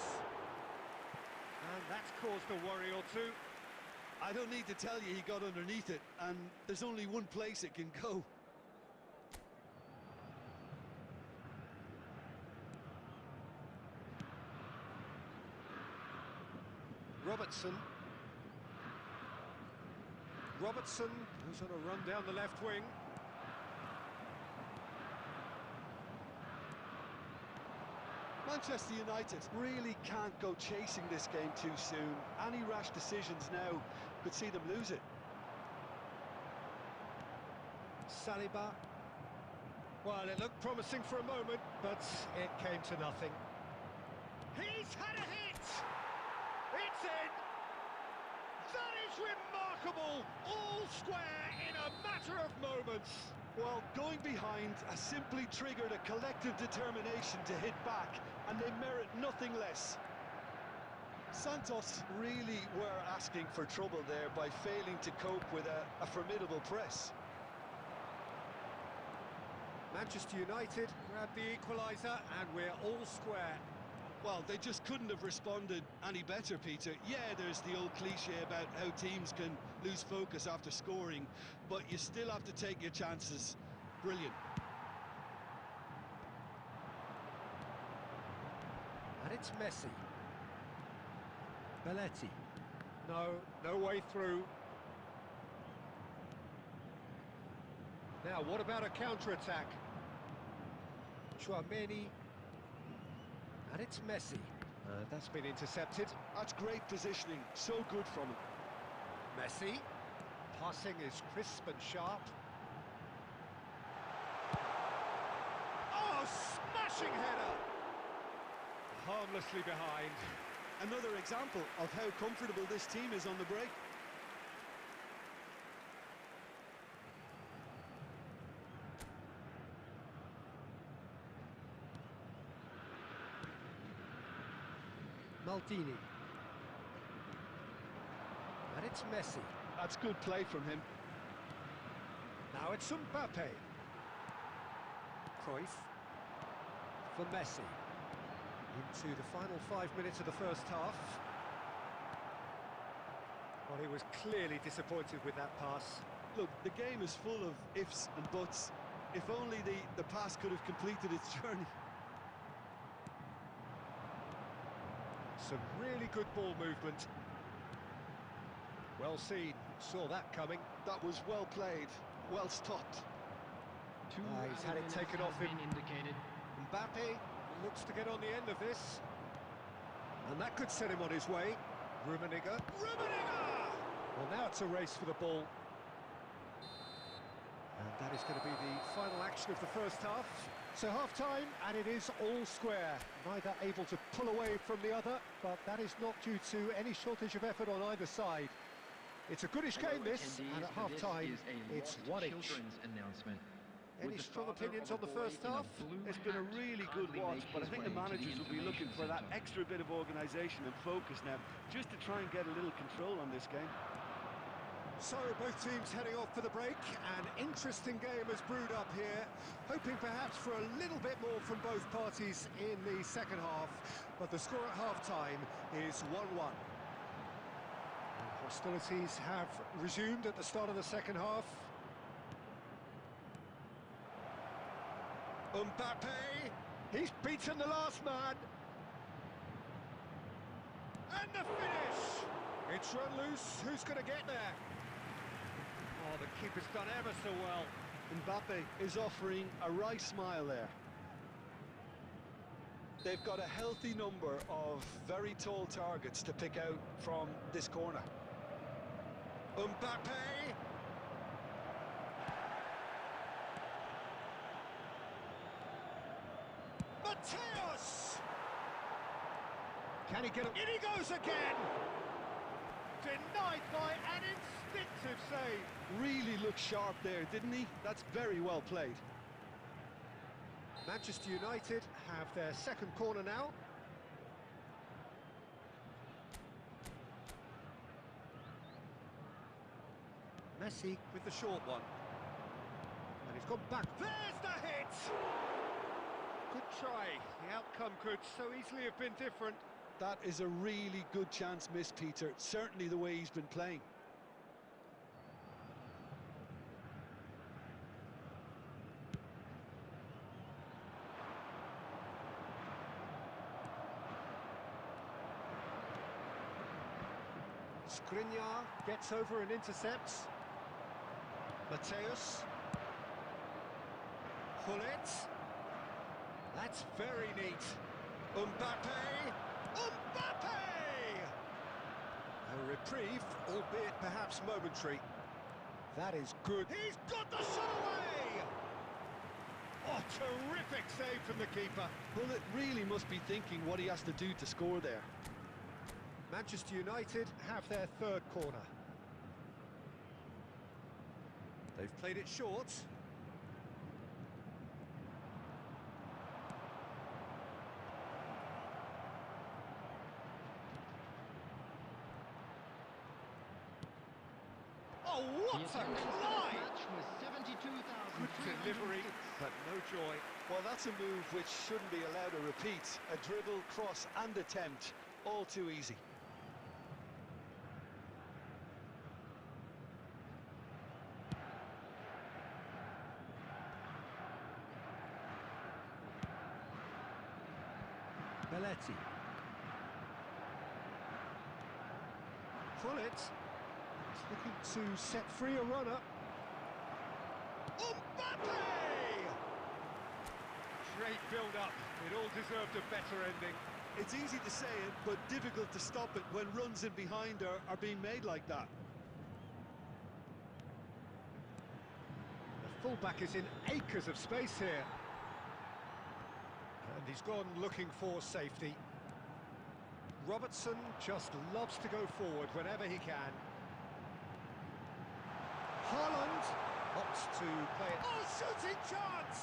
And that's caused a worry or two. I don't need to tell you he got underneath it, and there's only one place it can go. Robertson. Robertson, who's on a run down the left wing. Manchester United really can't go chasing this game too soon. Any rash decisions now could see them lose it. Saliba. Well, it looked promising for a moment, but it came to nothing. He's had a hit! It's in! That is remarkable! All square in a matter of moments. Well, going behind has simply triggered a collective determination to hit back, and they merit nothing less. Santos really were asking for trouble there by failing to cope with a formidable press. Manchester United grab the equaliser, and we're all square. Well, they just couldn't have responded any better, Peter. Yeah, there's the old cliche about how teams can lose focus after scoring, but you still have to take your chances. Brilliant. And it's Messi. Belletti. No way through. Now, what about a counter-attack? Chouameni. And it's Messi. That's been intercepted. That's great positioning, so good from him. Messi. Passing is crisp and sharp. Oh, smashing header! Harmlessly behind. Another example of how comfortable this team is on the break. Maldini. And it's Messi. That's good play from him. Now it's Mbappe. Cruyff for Messi. Into the final 5 minutes of the first half. Well, he was clearly disappointed with that pass. Look, the game is full of ifs and buts. If only the pass could have completed its journey. Some really good ball movement. Well seen, saw that coming. That was well played, well stopped. He's had it taken off him. Indicated. Mbappe looks to get on the end of this. And that could set him on his way. Rummenigge. Well, now it's a race for the ball. And that is going to be the final action of the first half. So half-time, and it is all square. Neither able to pull away from the other, but that is not due to any shortage of effort on either side. It's a goodish game, this, and at half-time, it's one each. Any strong opinions on the first half? It's been a really good watch, but I think the managers will be looking for that extra bit of organisation and focus now, just to try and get a little control on this game. So both teams heading off for the break. An interesting game has brewed up here, hoping perhaps for a little bit more from both parties in the second half, but the score at half-time is 1-1. Hostilities have resumed at the start of the second half. Mbappe, he's beaten the last man. And the finish! It's run loose, who's going to get there? Oh, the keeper's done ever so well. Mbappe is offering a right smile there. They've got a healthy number of very tall targets to pick out from this corner. Mbappe! Mateus! Can he get him? In he goes again! Denied by an instinctive save. Really looked sharp there, didn't he? That's very well played. Manchester United have their second corner now. Messi with the short one. And he's gone back. There's the hit! Good try. The outcome could so easily have been different. That is a really good chance missed, Peter. Certainly the way he's been playing. Skriniar gets over and intercepts. Mateus. Hullet. That's very neat. Mbappe! Mbappe! A reprieve, albeit perhaps momentary. That is good. He's got the shot away! Oh, terrific save from the keeper. Well, it really must be thinking what he has to do to score there. Manchester United have their third corner. They've played it short. Oh, what a climb! Good delivery, but no joy. Well, that's a move which shouldn't be allowed to repeat. A dribble, cross and attempt, all too easy. Belletti. Hullet is looking to set free a runner. Mbappe! Great build-up. It all deserved a better ending. It's easy to say it, but difficult to stop it when runs in behind are being made like that. The fullback is in acres of space here. And he's gone looking for safety. Robertson just loves to go forward whenever he can. Haaland opts to play it. Oh, shooting chance!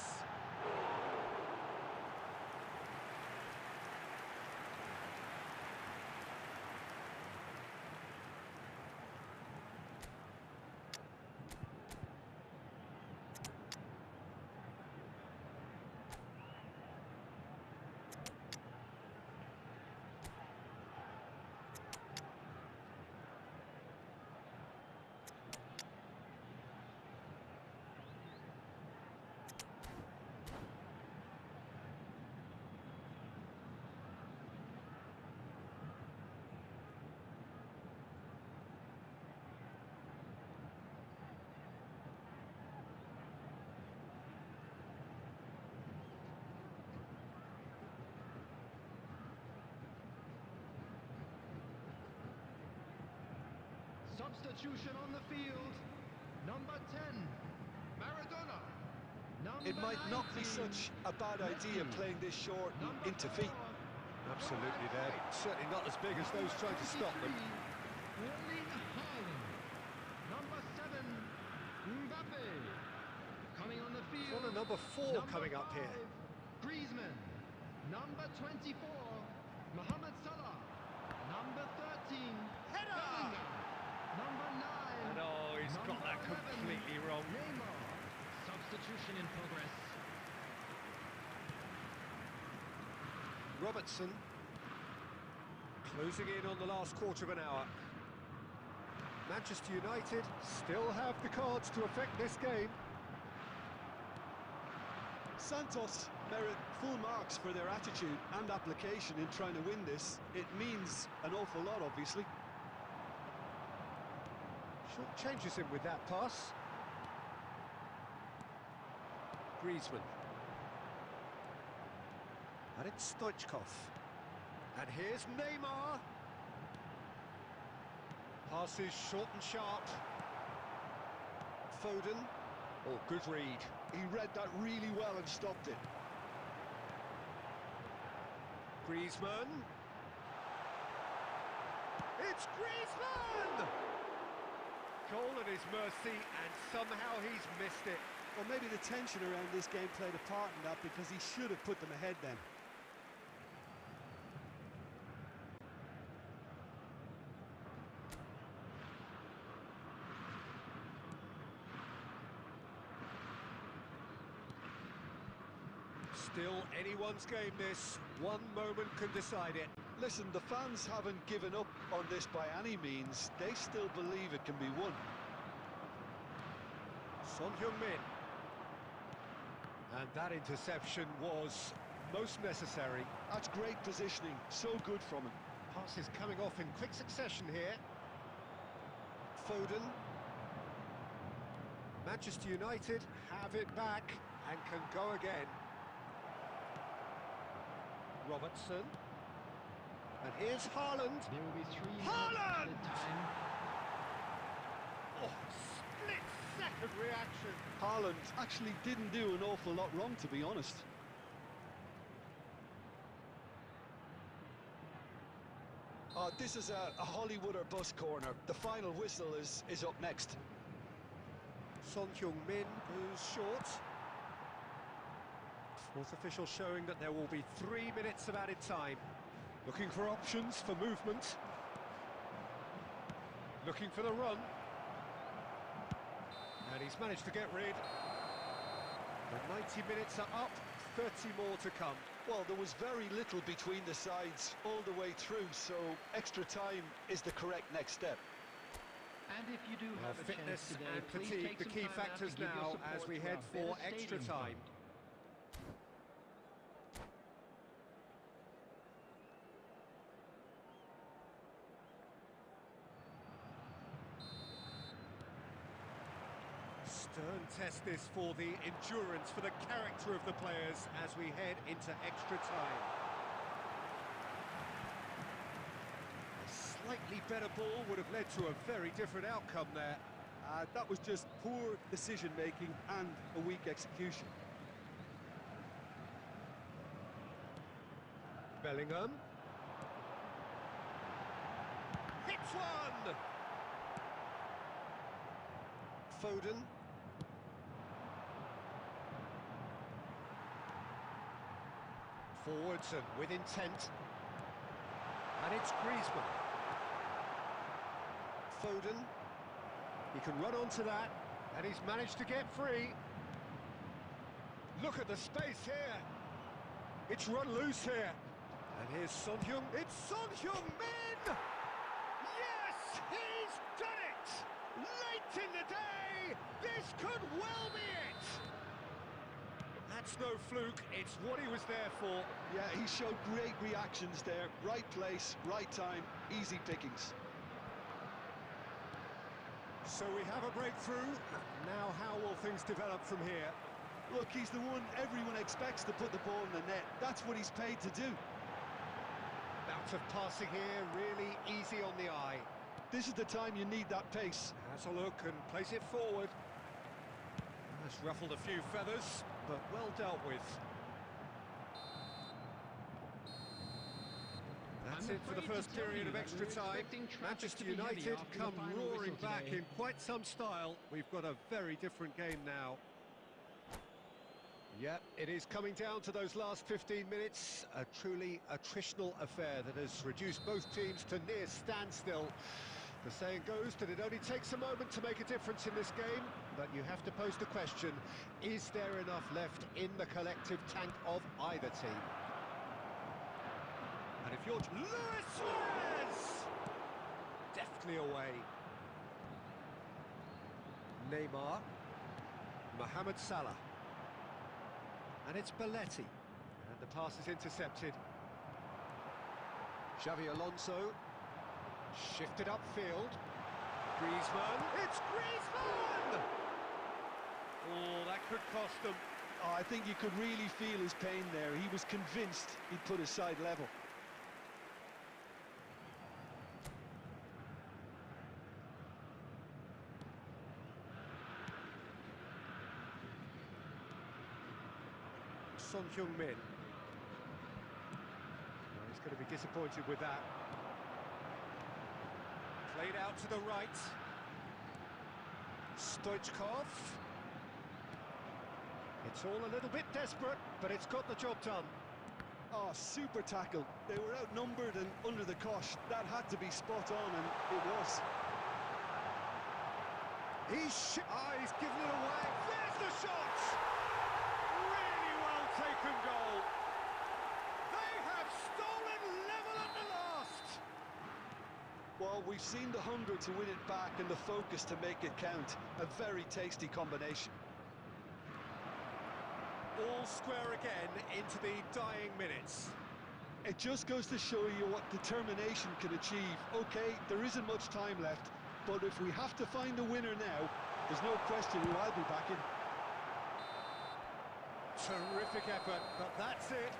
Substitution on the field. Number 10, Maradona. Number It might not be 19, such a bad idea Messi. playing this short and Number into 4, feet. Absolutely, they're certainly not as big as those trying to stop them. Erling Haaland. Number 7, Mbappe. Coming on the field. Corner number 4 Number coming up 5, here. Griezmann. Number 24, Mohamed Salah. Number 13, Header! Bellingham. Number 9. And oh, he's got number that 11, completely wrong. Neymar. Substitution in progress. Robertson closing in on the last quarter of an hour. Manchester United still have the cards to affect this game. Santos merit full marks for their attitude and application in trying to win this. It means an awful lot, obviously. Short changes him with that pass. Griezmann. And it's Stoichkov. And here's Neymar. Pass is short and sharp. Foden. Oh, good read. He read that really well and stopped it. Griezmann. It's Griezmann! Goal at his mercy, and somehow he's missed it. Well, maybe the tension around this game played a part in that, because he should have put them ahead then. Still anyone's game this. One moment can decide it. Listen, the fans haven't given up on this by any means. They still believe it can be won. Son Heung-min. And that interception was most necessary. That's great positioning, so good from him. Passes coming off in quick succession here. Foden. Manchester United have it back and can go again. Robertson. And here's Haaland. There will be 3 Haaland! minutes added time. Oh, split-second reaction. Haaland actually didn't do an awful lot wrong, to be honest. This is a Hollywood or bust corner. The final whistle is up next. Son Heung-min goes short. Fourth official showing that there will be 3 minutes of added time. Looking for options for movement. Looking for the run. And he's managed to get rid. The 90 minutes are up, 30 more to come. Well, there was very little between the sides all the way through, so extra time is the correct next step. And if you do have a Fitness chance today, and please fatigue, take the some key time out to factors give your now support as we to head our for better extra stadium time. fund. Stern test this for the endurance, for the character of the players as we head into extra time. A slightly better ball would have led to a very different outcome there. That was just poor decision-making and a weak execution. Bellingham. Hits one! Foden. Forwards and with intent. And it's Griezmann. Foden. He can run onto that, and he's managed to get free. Look at the space here. It's run loose here. And here's Son Heung. It's Son Heung-min! Yes, he's done it! Late in the day, this could well be it! That's no fluke, it's what he was there for. Yeah, he showed great reactions there. Right place, right time, easy pickings. So we have a breakthrough. Now how will things develop from here? Look, he's the one everyone expects to put the ball in the net. That's what he's paid to do. Bout of passing here, really easy on the eye. This is the time you need that pace. Has a look and plays it forward. Has ruffled a few feathers, but well dealt with. That's it for the first period of extra time. Manchester United come roaring back in quite some style. We've got a very different game now. Yeah, it is coming down to those last 15 minutes. A truly attritional affair that has reduced both teams to near standstill. The saying goes that it only takes a moment to make a difference in this game, but you have to pose the question, is there enough left in the collective tank of either team? And if you're... Luis Suarez! Deftly away. Neymar. Mohamed Salah. And it's Belletti. And the pass is intercepted. Xavi Alonso. Shifted upfield. Griezmann. It's Griezmann! Oh, that could cost them. Oh, I think you could really feel his pain there. He was convinced he'd put his side level. Son Heung-min. Well, he's going to be disappointed with that. Played out to the right. Stoichkov. It's all a little bit desperate, but it's got the job done. Oh, super tackle. They were outnumbered and under the cosh. That had to be spot on, and it was. He's given it away. There's the shot! Really well taken goal. They have stolen level at the last. Well, we've seen the hunger to win it back and the focus to make it count. A very tasty combination. All square again into the dying minutes. It just goes to show you what determination can achieve. Okay, there isn't much time left, but if we have to find a winner now, there's no question who I'll be backing. Terrific effort, but that's it.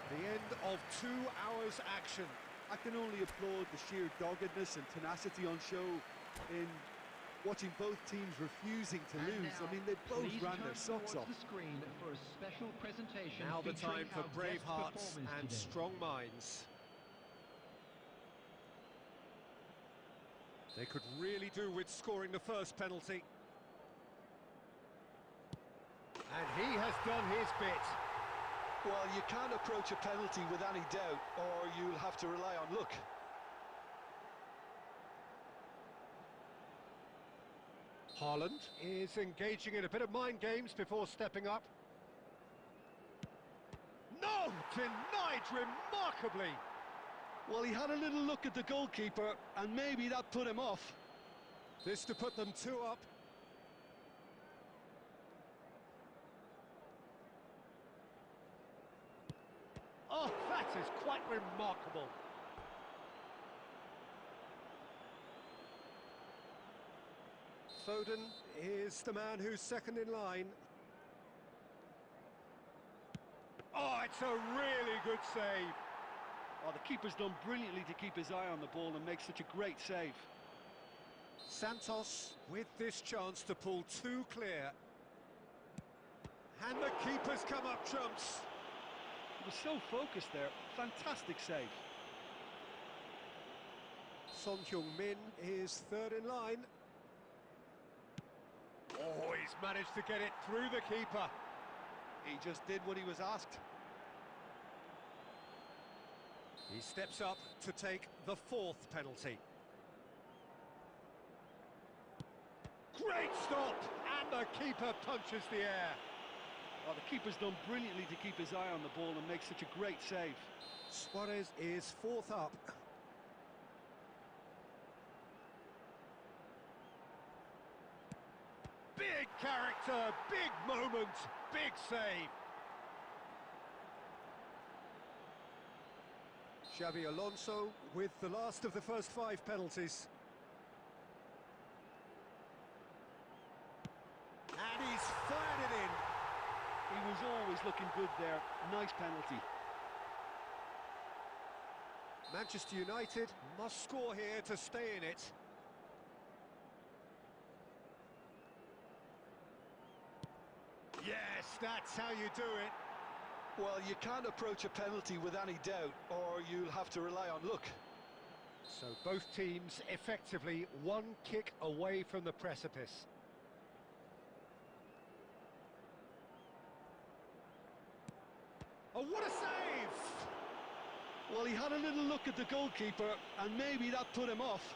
The end of 2 hours action. I can only applaud the sheer doggedness and tenacity on show in watching both teams refusing to lose. I mean, they both ran their socks off. Now the time for brave hearts and strong minds. They could really do with scoring the first penalty. And he has done his bit. Well, you can't approach a penalty with any doubt, or you'll have to rely on luck. Haaland is engaging in a bit of mind games before stepping up. No! Denied remarkably! Well, he had a little look at the goalkeeper, and maybe that put him off. This to put them 2 up. Oh, that is quite remarkable. Foden is the man who's second in line. Oh, it's a really good save. Oh, the keeper's done brilliantly to keep his eye on the ball and make such a great save. Santos with this chance to pull 2 clear. And the keeper's come up trumps. He was so focused there. Fantastic save. Son Heung-min is third in line. Oh, he's managed to get it through the keeper. He just did what he was asked. He steps up to take the 4th penalty. Great stop! And the keeper punches the air. Oh, the keeper's done brilliantly to keep his eye on the ball and make such a great save. Suarez is 4th up. Big character, big moment, big save. Xavi Alonso with the last of the first 5 penalties. And he's fired it in. He was always looking good there. Nice penalty. Manchester United must score here to stay in it. that's how you do it. Well, you can't approach a penalty with any doubt, or you'll have to rely on luck. So both teams effectively one kick away from the precipice. Oh, what a save! Well, he had a little look at the goalkeeper, and maybe that put him off.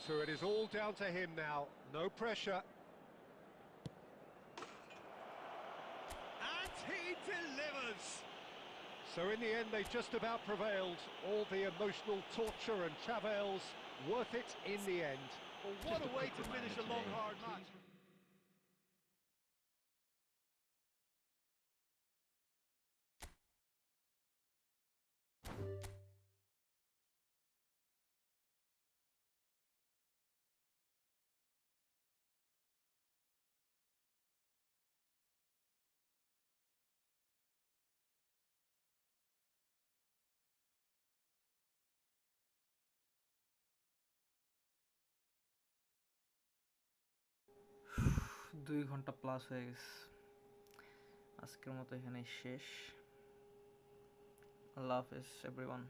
So it is all down to him now, no pressure. And he delivers! So in the end they just about prevailed. All the emotional torture and travails, worth it in the end. Well, what a way to finish a long, hard match. দুই ঘন্টা plus হয়ে গেছে আজকের মতো এখানেই শেষ আল্লাহ হাফেজ everyone